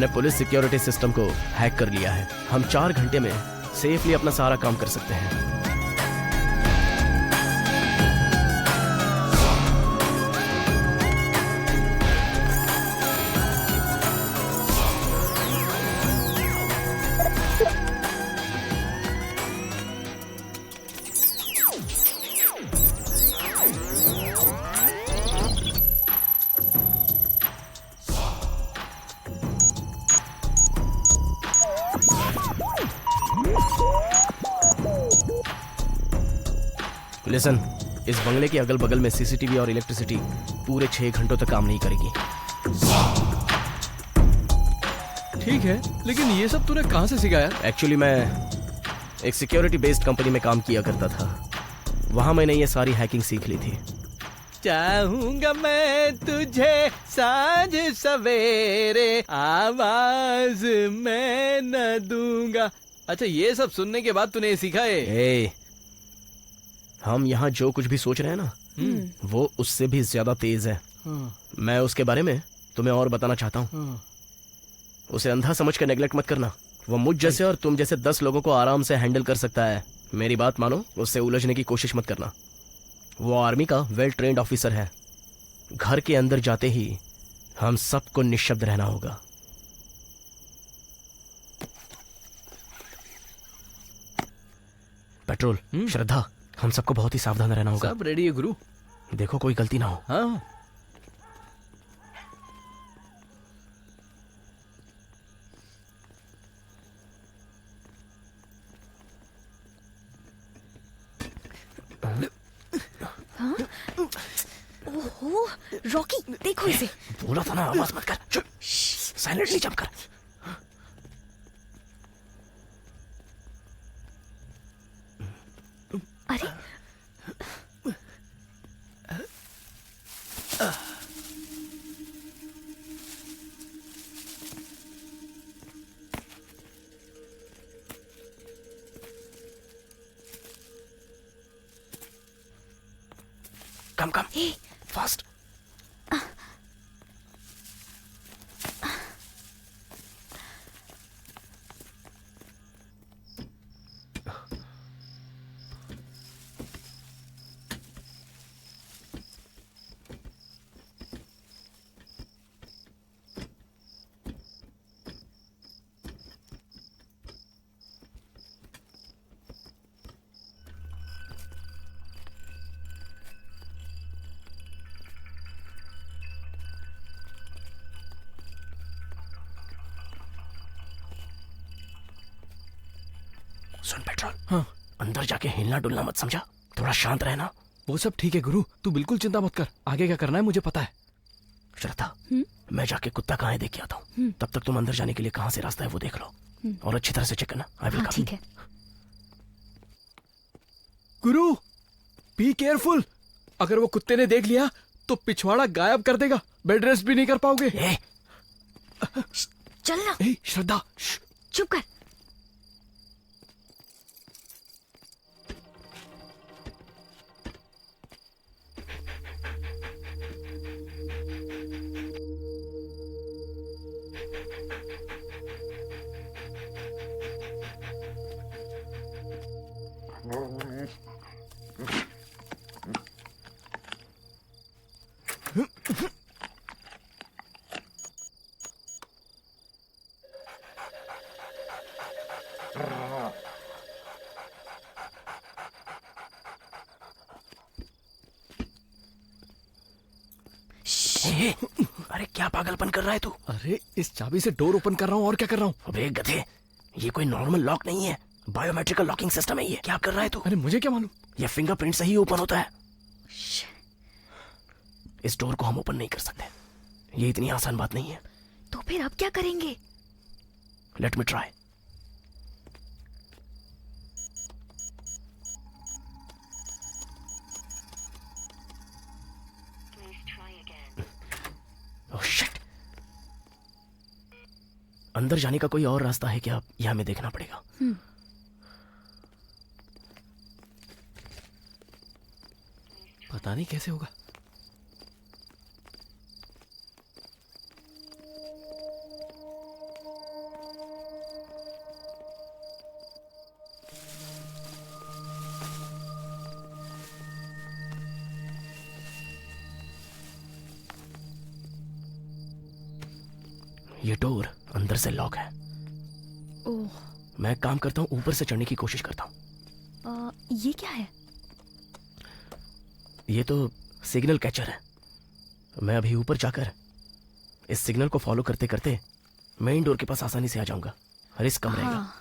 मैंने पुलिस सिक्योरिटी सिस्टम को हैक कर लिया है। हम 4 घंटे में सेफली अपना सारा काम कर सकते हैं। लिसन, इस बंगले के अगल बगल में सीसीटीवी और इलेक्ट्रिसिटी पूरे 6 घंटों तक काम नहीं करेगी। ठीक है, लेकिन ये सब तूने कहाँ से सीखा यार? एक्चुअली मैं एक सिक्योरिटी बेस्ड कंपनी में काम किया करता था। वहां मैंने ये सारी हैकिंग सीख ली थी। चाहूंगा मैं तुझे साँझ सवेरे, आवाज मैं न दूंगा। अच्छा, ये सब सुनने के बाद तूने ये सीखा है? ए, हम यहाँ जो कुछ भी सोच रहे हैं ना, वो उससे भी ज्यादा तेज है। मैं उसके बारे में तुम्हें और बताना चाहता हूँ। उसे अंधा समझ कर नेग्लेक्ट मत करना। वो मुझ जैसे और तुम जैसे 10 लोगों को आराम से हैंडल कर सकता है। मेरी बात मानो, उससे उलझने की कोशिश मत करना। वो आर्मी का वेल ट्रेन्ड ऑफिसर है। घर के अंदर जाते ही हम सबको निशब्द रहना होगा। पेट्रोल, श्रद्धा, हम सबको बहुत ही सावधान रहना होगा। सब रेडी है गुरु। देखो कोई गलती ना हो। हाँ, ओहो, रॉकी देखो इसे। बोला था ना आवाज मत कर। चुप, साइलेंटली जंप कर। अरे कम फास्ट। सुन पेट्रोल, हाँ। अंदर जाके हिलना डुलना मत, समझा? थोड़ा शांत रहना। वो सब ठीक है गुरु, तू बिल्कुल चिंता मत कर। आगे क्या करना है मुझे पता है। श्रद्धा, मैं जाके कुत्ता कहाँ है देख के आता हूँ। तब तक तुम अंदर जाने के लिए कहाँ से रास्ता है वो देख लो और अच्छी तरह से चेक करना। आई विल हाँ, ठीक है। गुरु, बी केयरफुल। अगर वो कुत्ते ने देख लिया तो पिछवाड़ा गायब कर देगा। बेड रेस्ट भी नहीं कर पाओगे। चल ना। श्रद्धा, चुप कर। अरे क्या पागलपन कर रहा है तू? अरे इस चाबी से डोर ओपन कर रहा हूँ और क्या कर रहा हूँ। अबे गधे, ये कोई नॉर्मल लॉक नहीं है, बायोमेट्रिकल लॉकिंग सिस्टम है ये। क्या कर रहा है तू? अरे मुझे क्या मालूम। ये फिंगरप्रिंट से ही ओपन होता है। इस डोर को हम ओपन नहीं कर सकते। ये इतनी आसान बात नहीं है। तो फिर अब क्या करेंगे? Let me try. Oh shit. अंदर जाने का कोई और रास्ता है क्या? यह हमें देखना पड़ेगा। पता नहीं कैसे होगा। ये डोर अंदर से लॉक है। ओह, मैं काम करता हूँ, ऊपर से चढ़ने की कोशिश करता हूँ। ये क्या है? ये तो सिग्नल कैचर है। मैं अभी ऊपर जाकर इस सिग्नल को फॉलो करते करते मेन डोर के पास आसानी से आ जाऊंगा। रिस्क कम रहेगा। हाँ।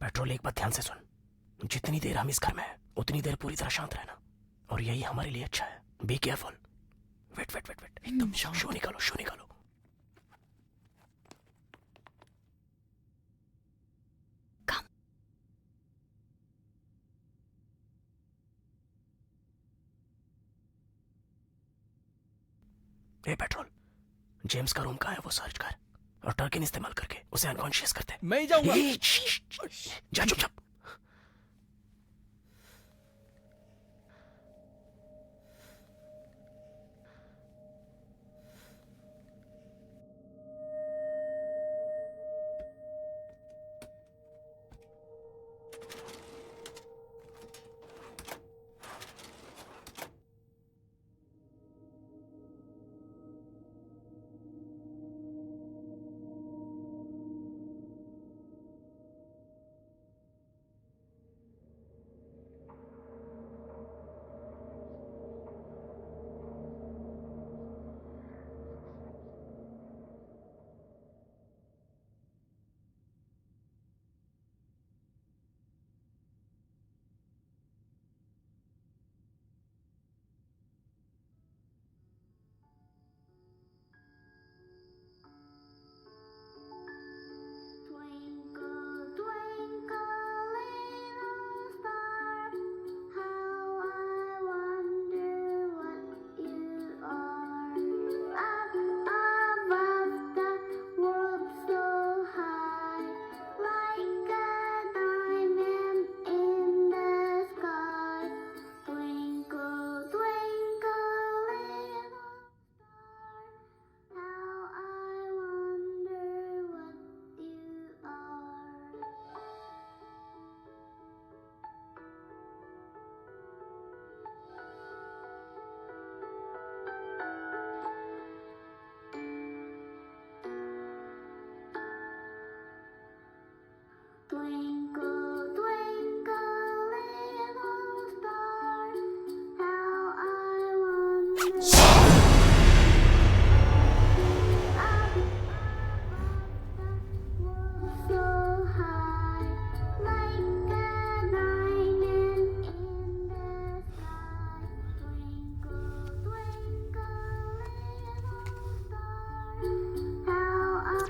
पेट्रोल, एक बात ध्यान से सुन। जितनी देर हम इस घर में हैं, उतनी देर पूरी तरह शांत रहना, और यही हमारे लिए अच्छा है। Be careful. Wait wait wait wait, एकदम शो निकालो, शो निकालो। ए पेट्रोल, जेम्स का रूम कहाँ है वो सर्च कर, और टर्किन इस्तेमाल करके उसे अनकॉन्शियस करते हैं। मैं ही जाऊंगा। जा चुपचाप। Twinkle, twinkle, little star, how I wonder what you are. Up above the world so high, like a diamond in the sky. Twinkle, twinkle, little star, how I wonder what you are. Twinkle, twinkle, little star, how I wonder. Up above the world so high, like a diamond in the sky. Twinkle, twinkle, little star, how I.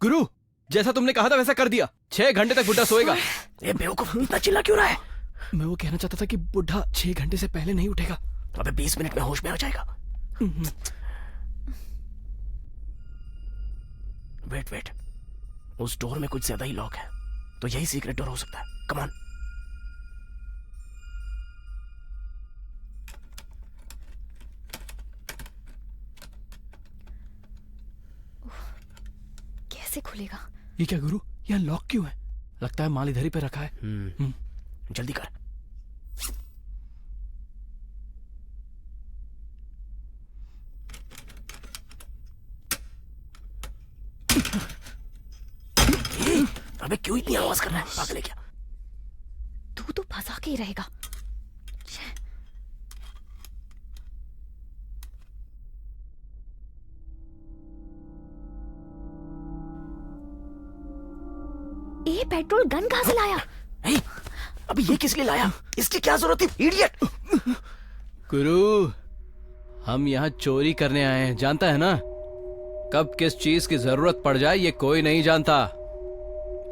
गुरु, जैसा तुमने कहा था वैसा कर दिया। 6 घंटे तक बुढ़ा सोएगा। ए बेवकूफ, इतना चिल्ला क्यों रहा है? मैं वो कहना चाहता था कि बुढ़ा 6 घंटे से पहले नहीं उठेगा। अबे 20 मिनट में होश में आ जाएगा। वेट, उस डोर में कुछ ज्यादा ही लॉक है, तो यही सीक्रेट डोर हो सकता है। Come on. कैसे खुलेगा? ये क्या गुरु, यहाँ लॉक क्यों है? लगता है माल इधर ही पे रखा है। जल्दी कर। अबे क्यों इतनी आवाज कर रहा है? पागल है क्या? तू तो फंसा के ही रहेगा। ये पेट्रोल गन कहां से लाया? ए, अबे ये किस लिए लाया? इसकी क्या जरूरत थी, इडियट? गुरु, हम यहाँ चोरी करने आए हैं, जानता है ना? कब किस चीज की जरूरत पड़ जाए ये कोई नहीं जानता।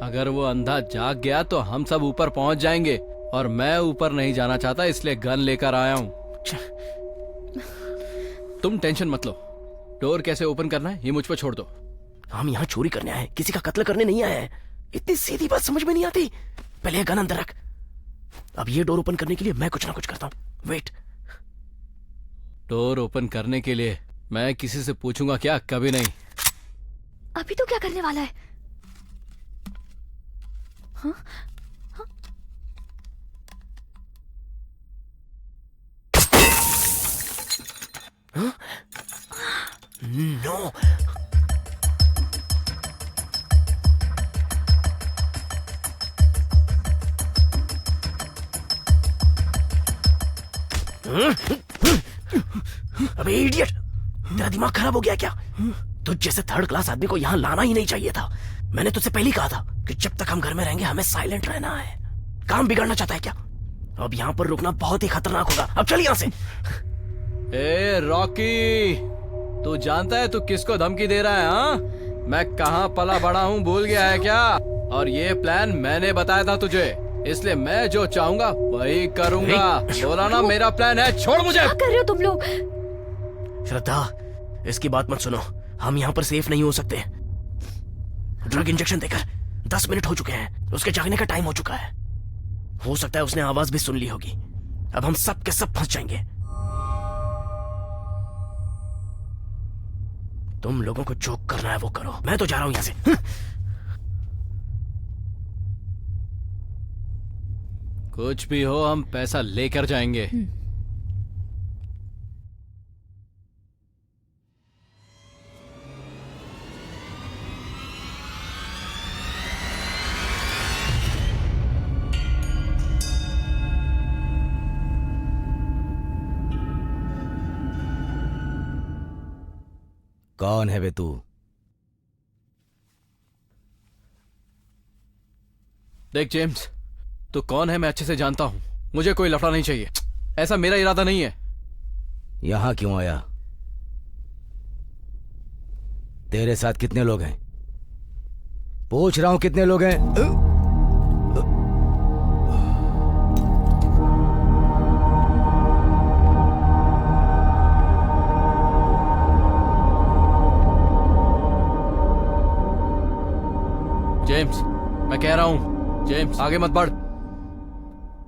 अगर वो अंधा जाग गया तो हम सब ऊपर पहुंच जाएंगे, और मैं ऊपर नहीं जाना चाहता, इसलिए गन लेकर आया हूं। तुम टेंशन मत लो। डोर कैसे ओपन करना है ये मुझ पर छोड़ दो। हम यहाँ चोरी करने आए, किसी का कत्ल करने नहीं आए हैं। इतनी सीधी बात समझ में नहीं आती। पहले ये गन अंदर रख। अब ये डोर ओपन करने के लिए मैं कुछ ना कुछ करता हूँ। वेट। डोर ओपन करने के लिए मैं किसी से पूछूंगा क्या? कभी नहीं। अभी तो क्या करने वाला है? हाँ? नो। अबे इडियट, तेरा दिमाग खराब हो गया क्या? तुझ जैसे थर्ड क्लास आदमी को यहाँ लाना ही नहीं चाहिए था। मैंने तुझसे पहले ही कहा था कि जब तक हम घर में रहेंगे हमें साइलेंट रहना है। काम बिगाड़ना चाहता है क्या? अब यहाँ पर रुकना बहुत ही खतरनाक होगा। अब चल यहाँ से। ए रॉकी, तू जानता है तू किसको धमकी दे रहा है? हाँ, मैं कहाँ पला बड़ा हूँ भूल गया है क्या? और ये प्लान मैंने बताया था तुझे, इसलिए मैं जो चाहूंगा वही करूंगा। बोला ना मेरा प्लान है। छोड़ मुझे। क्या कर रहे हो तुम लोग? श्रद्धा, इसकी बात मत सुनो। हम यहाँ पर सेफ नहीं हो सकते। ड्रग इंजेक्शन देकर 10 मिनट हो चुके हैं। उसके जागने का टाइम हो चुका है। हो सकता है उसने आवाज भी सुन ली होगी। अब हम सब के सब फंस जाएंगे। तुम लोगों को जो करना है वो करो, मैं तो जा रहा हूं यहां से। कुछ भी हो, हम पैसा लेकर जाएंगे। कौन है बे तू? देख जेम्स, तू कौन है मैं अच्छे से जानता हूं। मुझे कोई लफड़ा नहीं चाहिए। ऐसा मेरा इरादा नहीं है। यहां क्यों आया? तेरे साथ कितने लोग हैं? पूछ रहा हूं कितने लोग हैं? जेम्स, मैं कह रहा हूं, जेम्स आगे मत बढ़।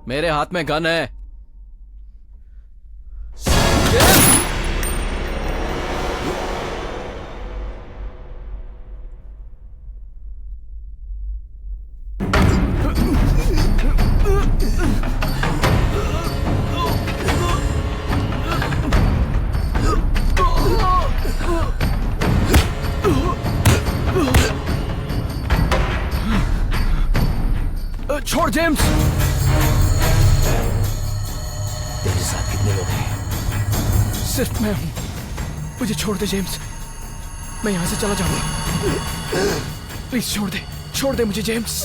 मेरे हाथ में गन है। जेम्स! छोड़ जेम्स। तेरे साथ कितने लोग हैं? सिर्फ मैं हूं। मुझे छोड़ दे जेम्स, मैं यहां से चला जाऊंगा। प्लीज छोड़ दे मुझे जेम्स।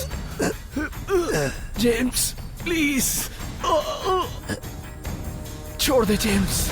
जेम्स प्लीज छोड़ दे James.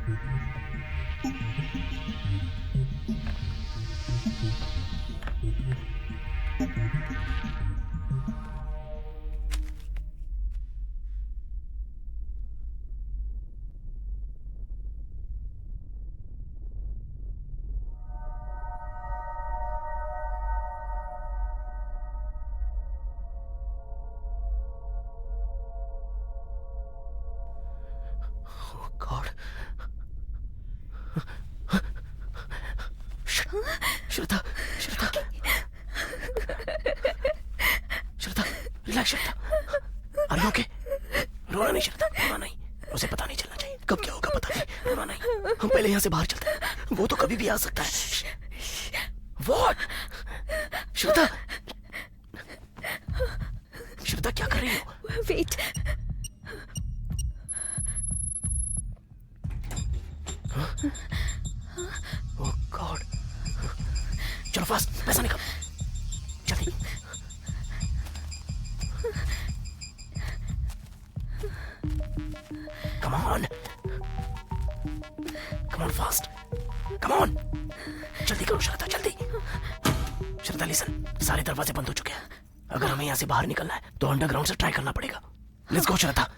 God. Shraddha, Shraddha, Shraddha, relax Shraddha. Are you okay? रोना नहीं श्रद्धा, रोना नहीं। उसे पता नहीं चलना चाहिए कब क्या होगा, पता नहीं। रोना नहीं, हम पहले यहाँ से बाहर चलते हैं, वो तो कभी भी आ सकता है। What? श्रद्धा, श्रद्धा क्या कर रही हो? वेट। ओह गॉड। चलो फास्ट, पैसा निकाल जल्दी। Come on, come on fast, come on, जल्दी करो श्रद्धा, जल्दी। श्रद्धा लिसन, सारे दरवाजे बंद हो चुके हैं। अगर हमें यहाँ से बाहर निकलना है तो अंडरग्राउंड से ट्राई करना पड़ेगा। लेट्स गो श्रद्धा।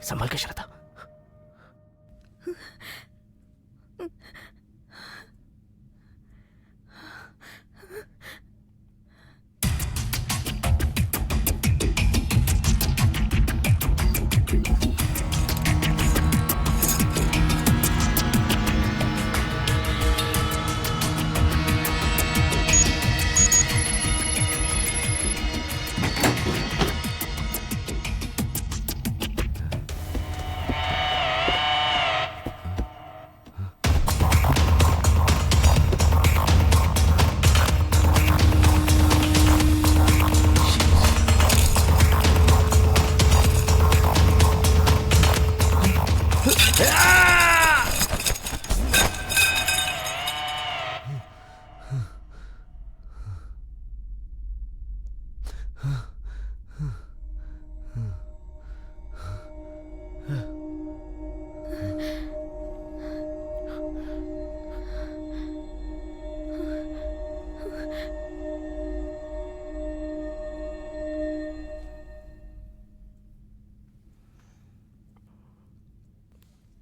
संभल के श्रद्धा।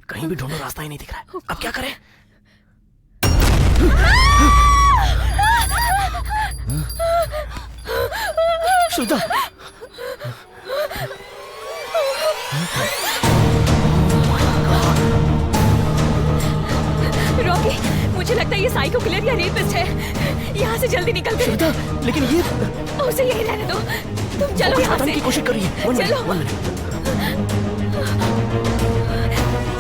कहीं भी ढूंढो, रास्ता ही नहीं दिख रहा है। अब क्या करें? श्रद्धा, रॉकी, मुझे लगता है ये साइको किलर या रेपिस्ट है। यहाँ से जल्दी निकल कर। श्रद्धा, लेकिन ये उसे यही रहने दो। तुम चलो कुछ यहाँ बताने से। की कोशिश कर रही है। चलो। 1 मिनट।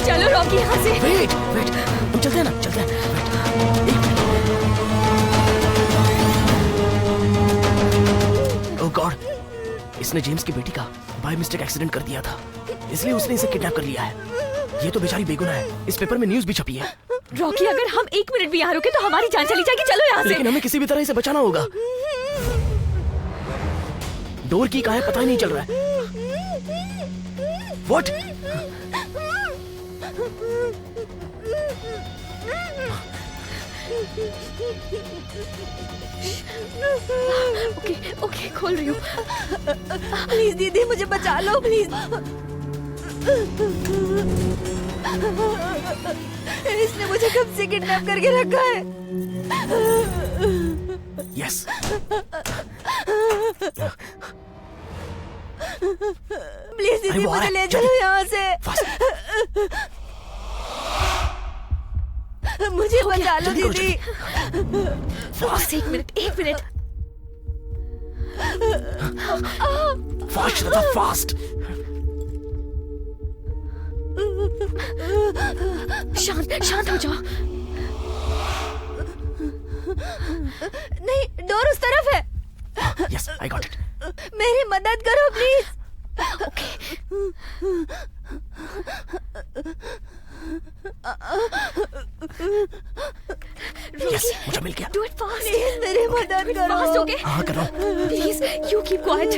चलो रॉकी, यहाँ से। वेट, हम चलते हैं ना, चलते हैं। ओह गॉड, इसने जेम्स की बेटी का बाय मिस्टेक एक्सीडेंट कर दिया था, इसलिए उसने इसे किडनैप कर लिया है। ये तो बेचारी बेगुनाह है। इस पेपर में न्यूज़ भी छपी है। रॉकी, अगर हम 1 मिनट भी यहाँ रुके तो हमारी जान चली जाएगी। चलो यहाँ से। लेकिन हमें किसी भी तरह इसे बचाना होगा। डोर की कहाँ है पता ही नहीं चल रहा है। What? ओके, खोल रही हूँ। प्लीज दीदी, मुझे बचा लो प्लीज। इसने मुझे कब से किडनैप करके रखा है। यस। प्लीज दीदी, वो आ रहा मुझे है, ले जल्दी। चलो यहाँ से। मुझे बचा लो जल्दी करो, दीदी। बस 1 मिनट। फास्ट श्रद्धा, फास्ट। शांत हो जाओ। नहीं, डोर उस तरफ है। Yes, I got it. मेरी मदद करो प्लीज। यस, मुझे मिल गया। Do it fast. प्लीज मेरी मदद करो। Fast, okay? हाँ, कर रहा हूँ। Please, you keep quiet.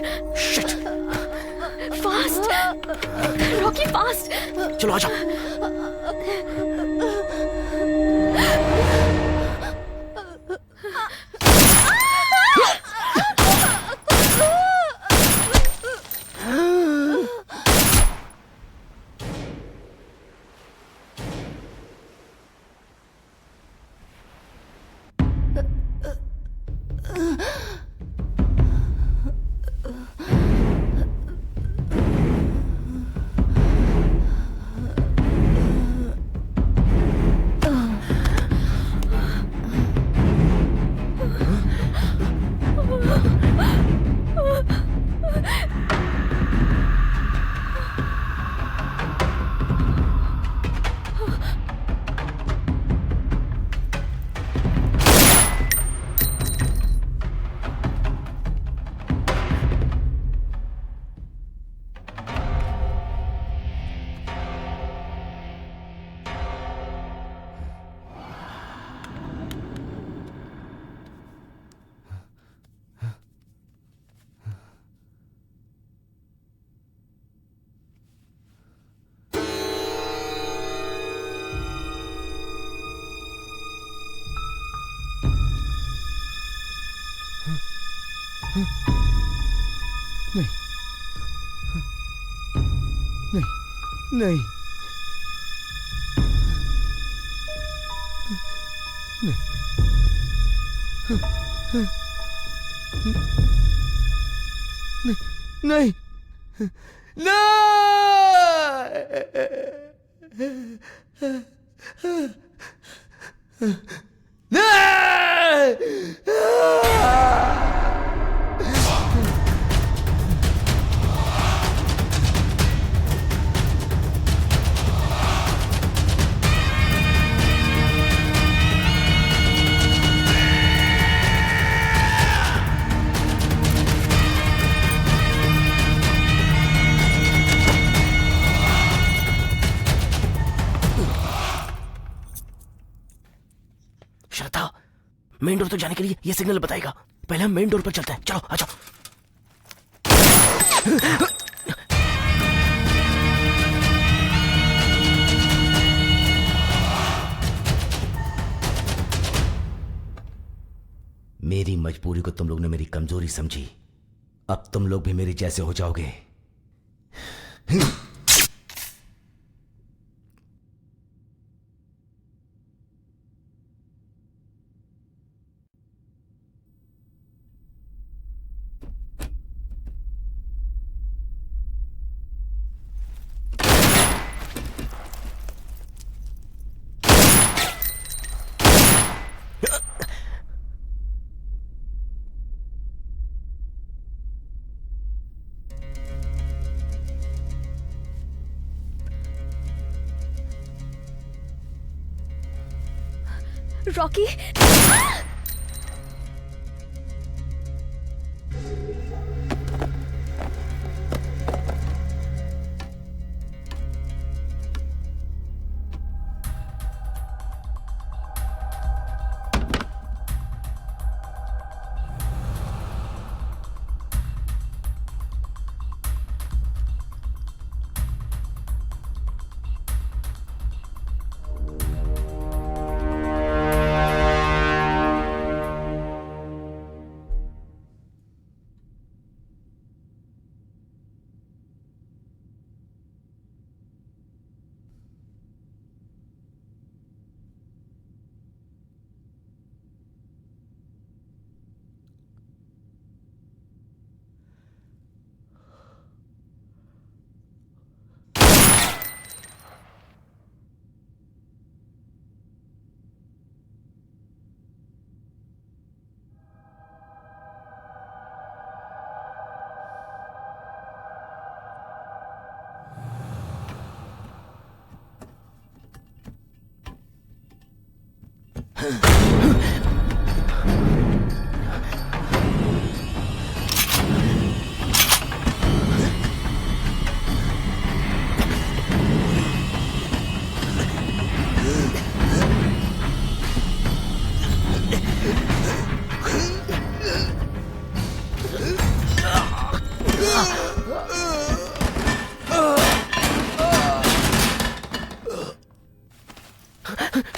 Shit. Fast Rocky, fast. चलो आजा। नहीं, नहीं, श्रद्धा, मेन डोर तक जाने के लिए ये सिग्नल बताएगा। पहले हम मेन डोर पर चलते हैं। चलो आ जाओ। मेरी मजबूरी को तुम लोग ने मेरी कमजोरी समझी। अब तुम लोग भी मेरे जैसे हो जाओगे। रॉकी।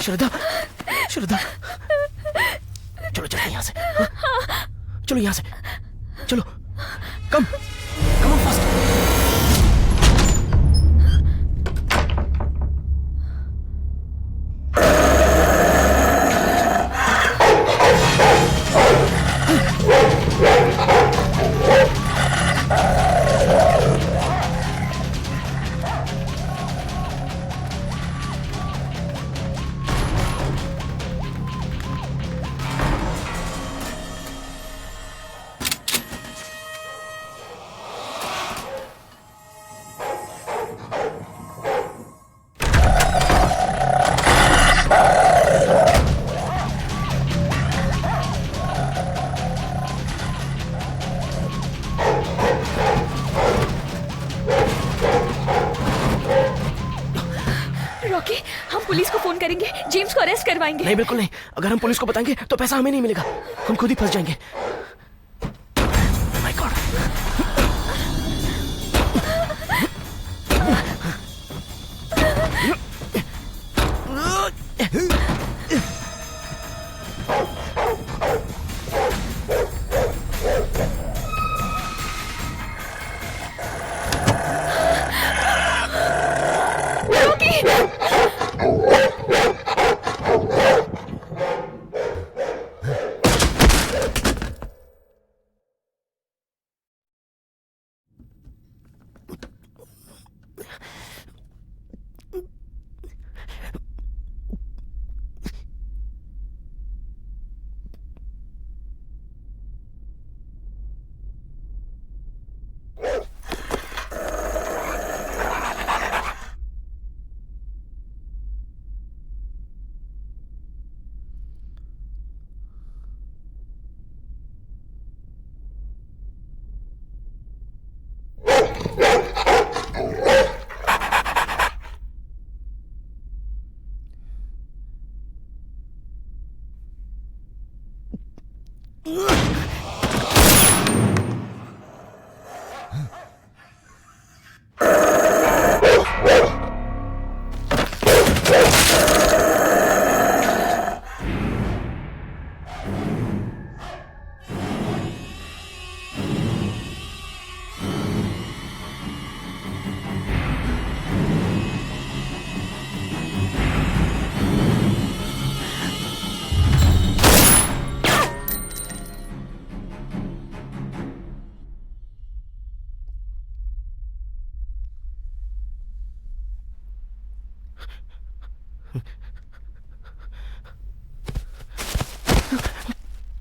श्रद्धा, श्रद्धा, चलो चलो यहाँ से, चलो यहाँ से, चलो, कम ऑन फास्ट। रॉकी, हम पुलिस को फोन करेंगे, जेम्स को अरेस्ट करवाएंगे। नहीं, बिल्कुल नहीं। अगर हम पुलिस को बताएंगे तो पैसा हमें नहीं मिलेगा, हम खुद ही फंस जाएंगे। My God.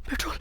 पेट्रोल।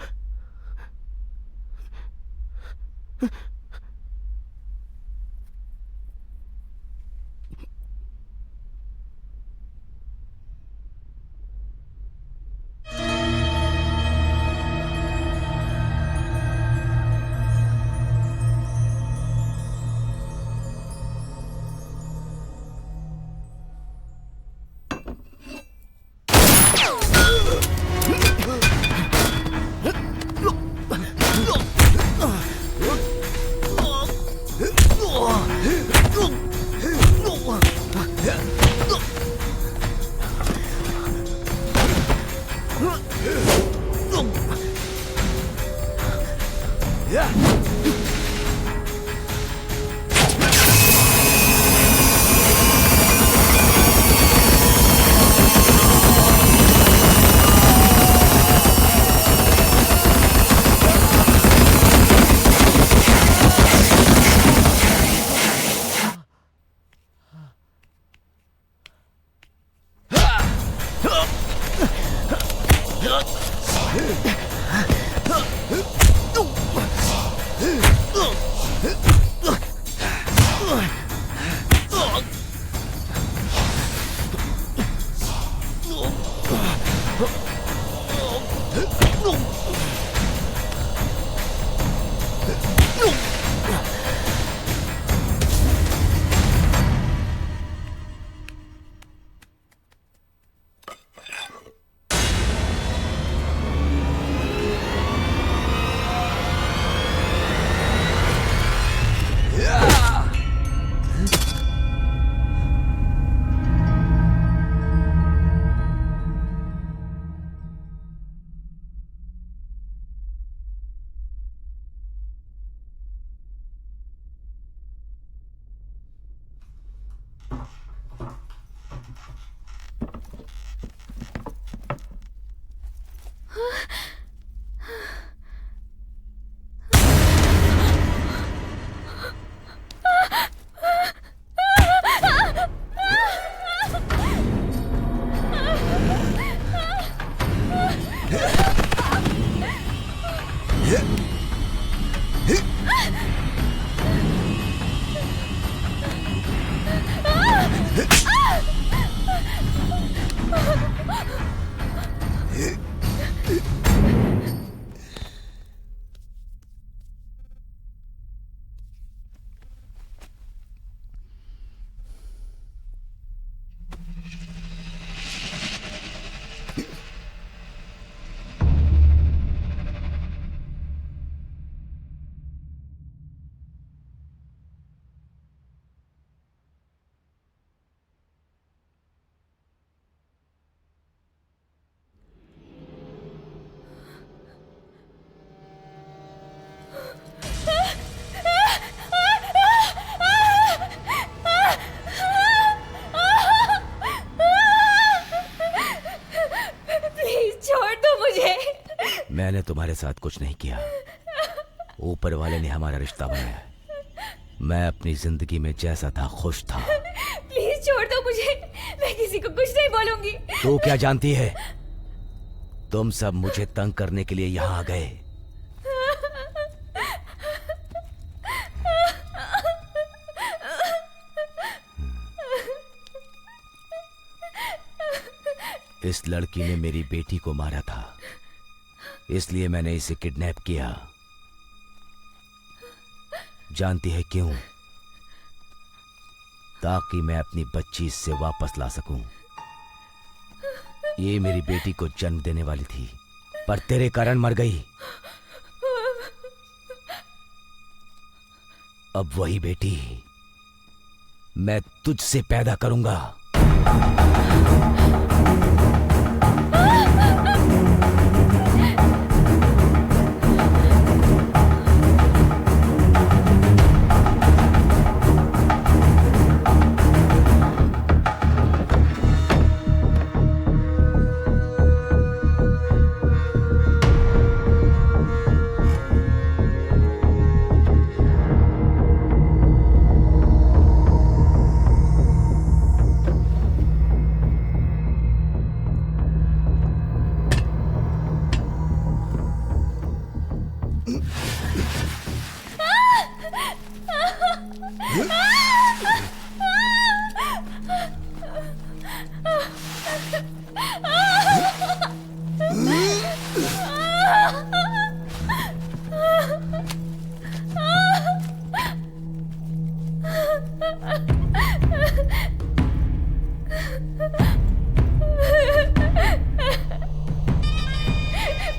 मैंने तुम्हारे साथ कुछ नहीं किया, ऊपर वाले ने हमारा रिश्ता बनाया। मैं अपनी जिंदगी में जैसा था खुश था। प्लीज छोड़ दो मुझे, मैं किसी को कुछ नहीं बोलूंगी। तू क्या जानती है? तुम सब मुझे तंग करने के लिए यहाँ आ गए। इस लड़की ने मेरी बेटी को मारा था, इसलिए मैंने इसे किडनैप किया। जानती है क्यों? ताकि मैं अपनी बच्ची इससे वापस ला सकूं। ये मेरी बेटी को जन्म देने वाली थी, पर तेरे कारण मर गई। अब वही बेटी मैं तुझसे पैदा करूंगा।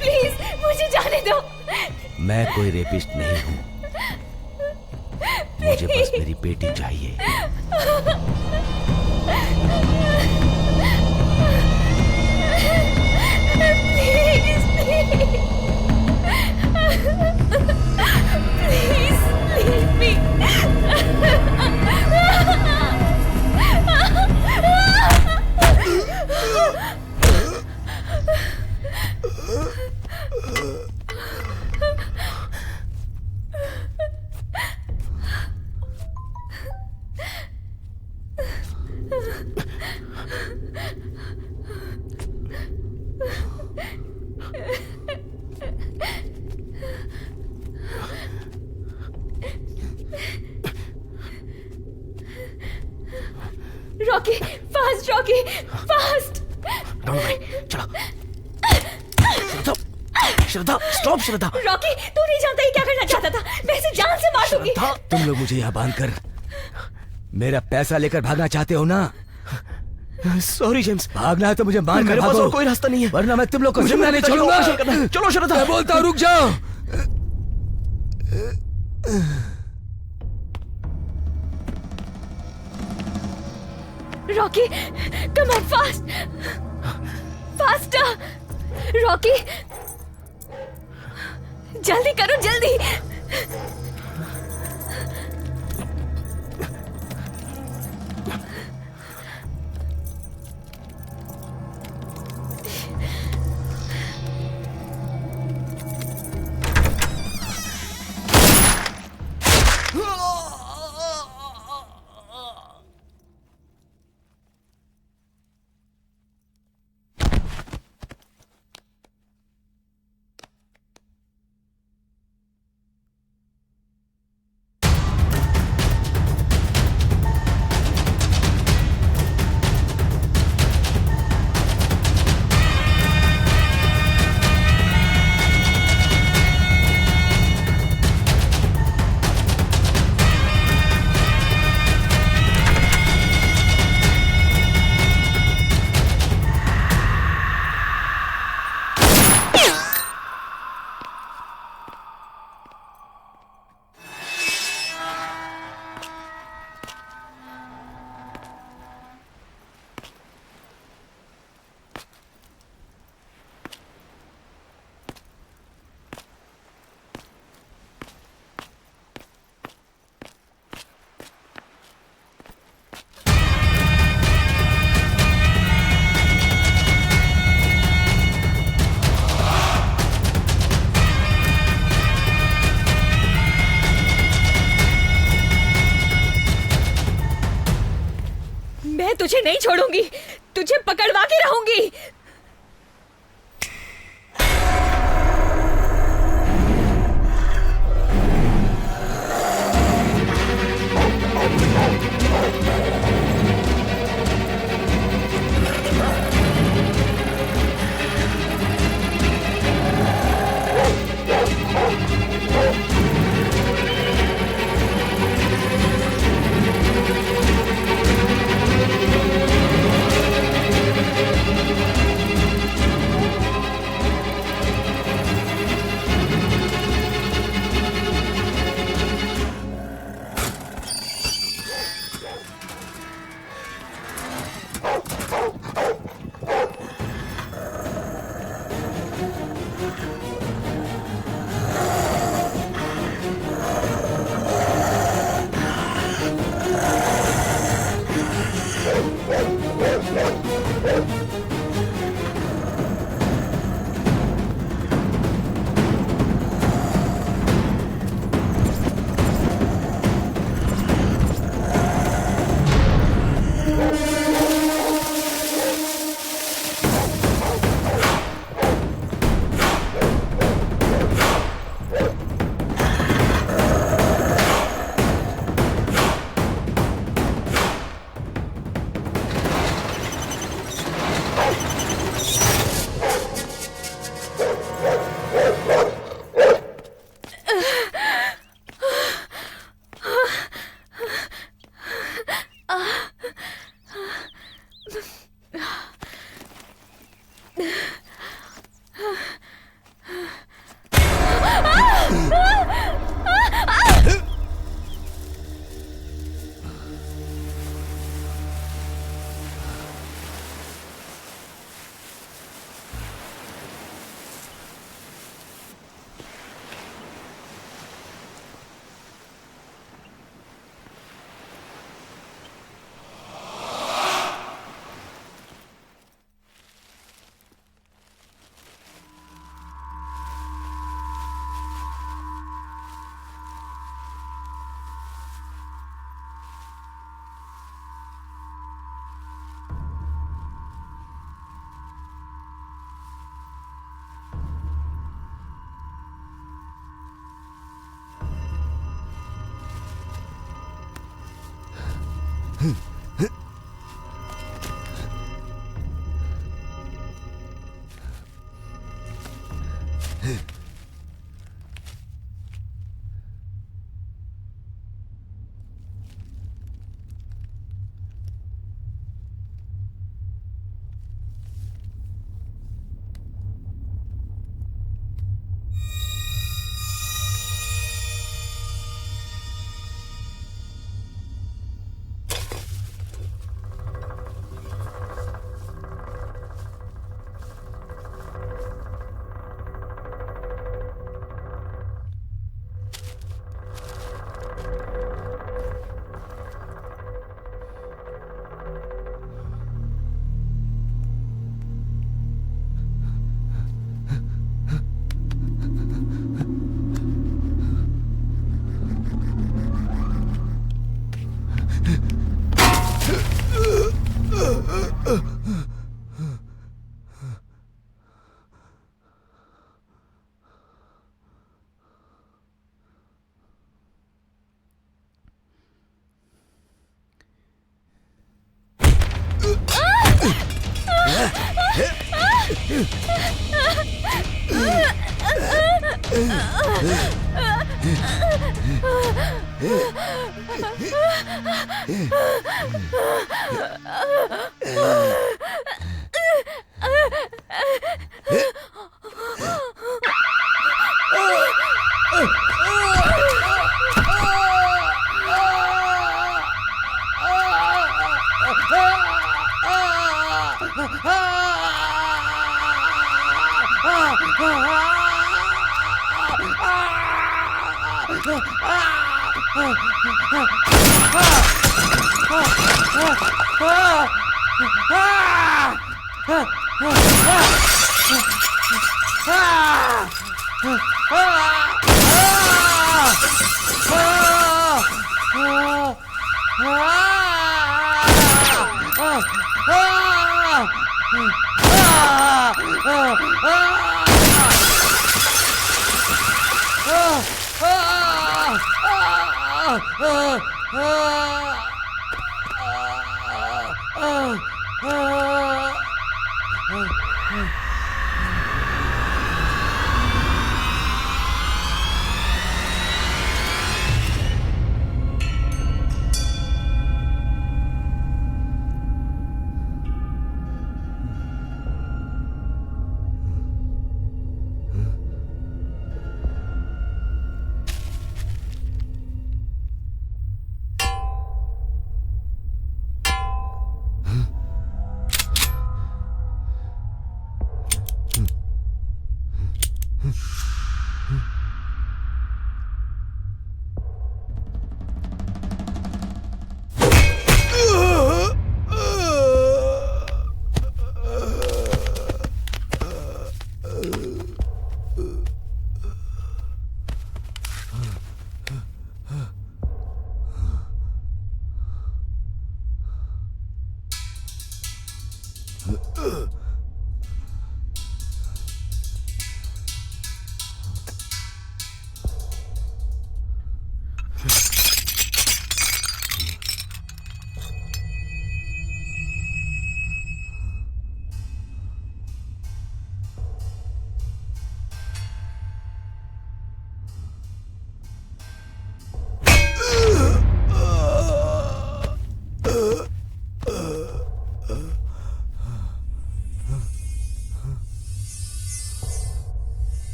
प्लीज मुझे जाने दो। मैं कोई रेपिस्ट नहीं हूं, मुझे बस मेरी बेटी चाहिए। Please, please. Rocky fast, Rocky fast. Don't worry, चलो। श्रद्धा, स्टॉप श्रद्धा। रॉकी तू नहीं जानता ये क्या करना चाहता था, मैं इसे जान से मार दूंगी। तुम लोग मुझे यहाँ बांधकर मेरा पैसा लेकर भागना चाहते हो ना? सॉरी जेम्स, भागना है तो मुझे मार कर मेरे पास भागो, और कोई रास्ता नहीं है, वरना मैं तुम लोग को मुझे जिंदा नहीं पिताजी को छोड़ूंगा। ऑपरेशन करना है। चलो श्रद्धा, मैं बोलता हूँ रुक जाओ। Rocky come on fast, faster Rocky, जल्दी करो जल्दी। मैं तुझे नहीं छोड़ूंगी, तुझे पकड़वा के रहूंगी।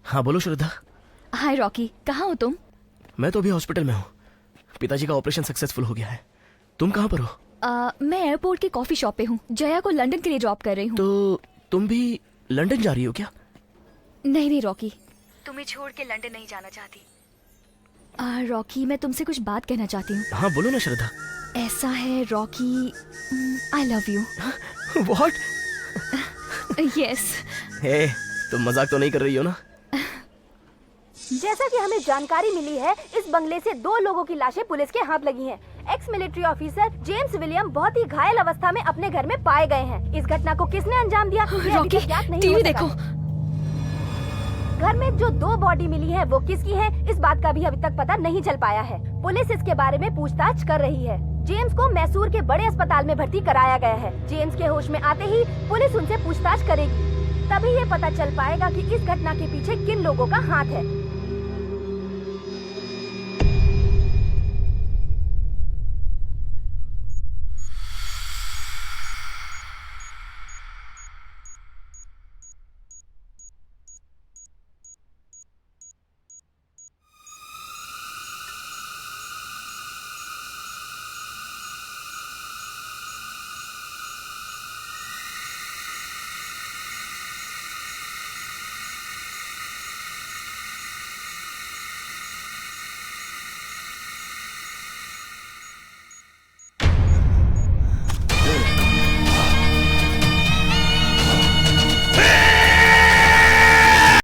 हाँ बोलो श्रद्धा। हाय रॉकी, कहाँ हो तुम? मैं तो अभी हॉस्पिटल में हूँ। पिताजी का ऑपरेशन सक्सेसफुल हो गया है। तुम कहाँ पर हो? मैं एयरपोर्ट के कॉफी शॉप पे हूँ। जया को लंदन के लिए ड्रॉप कर रही हूँ। तो तुम भी लंदन जा रही हो क्या? नहीं रॉकी, तुम्हें छोड़ के लंदन नहीं जाना चाहती। रॉकी, मैं तुमसे कुछ बात कहना चाहती हूँ। हाँ बोलो ना श्रद्धा। ऐसा है Rocky, I love you. What? Yes. Hey, तुम मजाक तो नहीं कर रही हो ना? जैसा कि हमें जानकारी मिली है, इस बंगले से 2 लोगों की लाशें पुलिस के हाथ लगी हैं। Ex military officer James William बहुत ही घायल अवस्था में अपने घर में पाए गए हैं। इस घटना को किसने अंजाम दिया, ये अभी तक ज्ञात नहीं हो टीवी सका देखो। है। घर में जो 2 बॉडी मिली है वो किसकी है, इस बात का भी अभी तक पता नहीं चल पाया है। पुलिस इसके बारे में पूछताछ कर रही है। जेम्स को मैसूर के बड़े अस्पताल में भर्ती कराया गया है। जेम्स के होश में आते ही पुलिस उनसे पूछताछ करेगी, तभी ये पता चल पाएगा कि इस घटना के पीछे किन लोगों का हाथ है।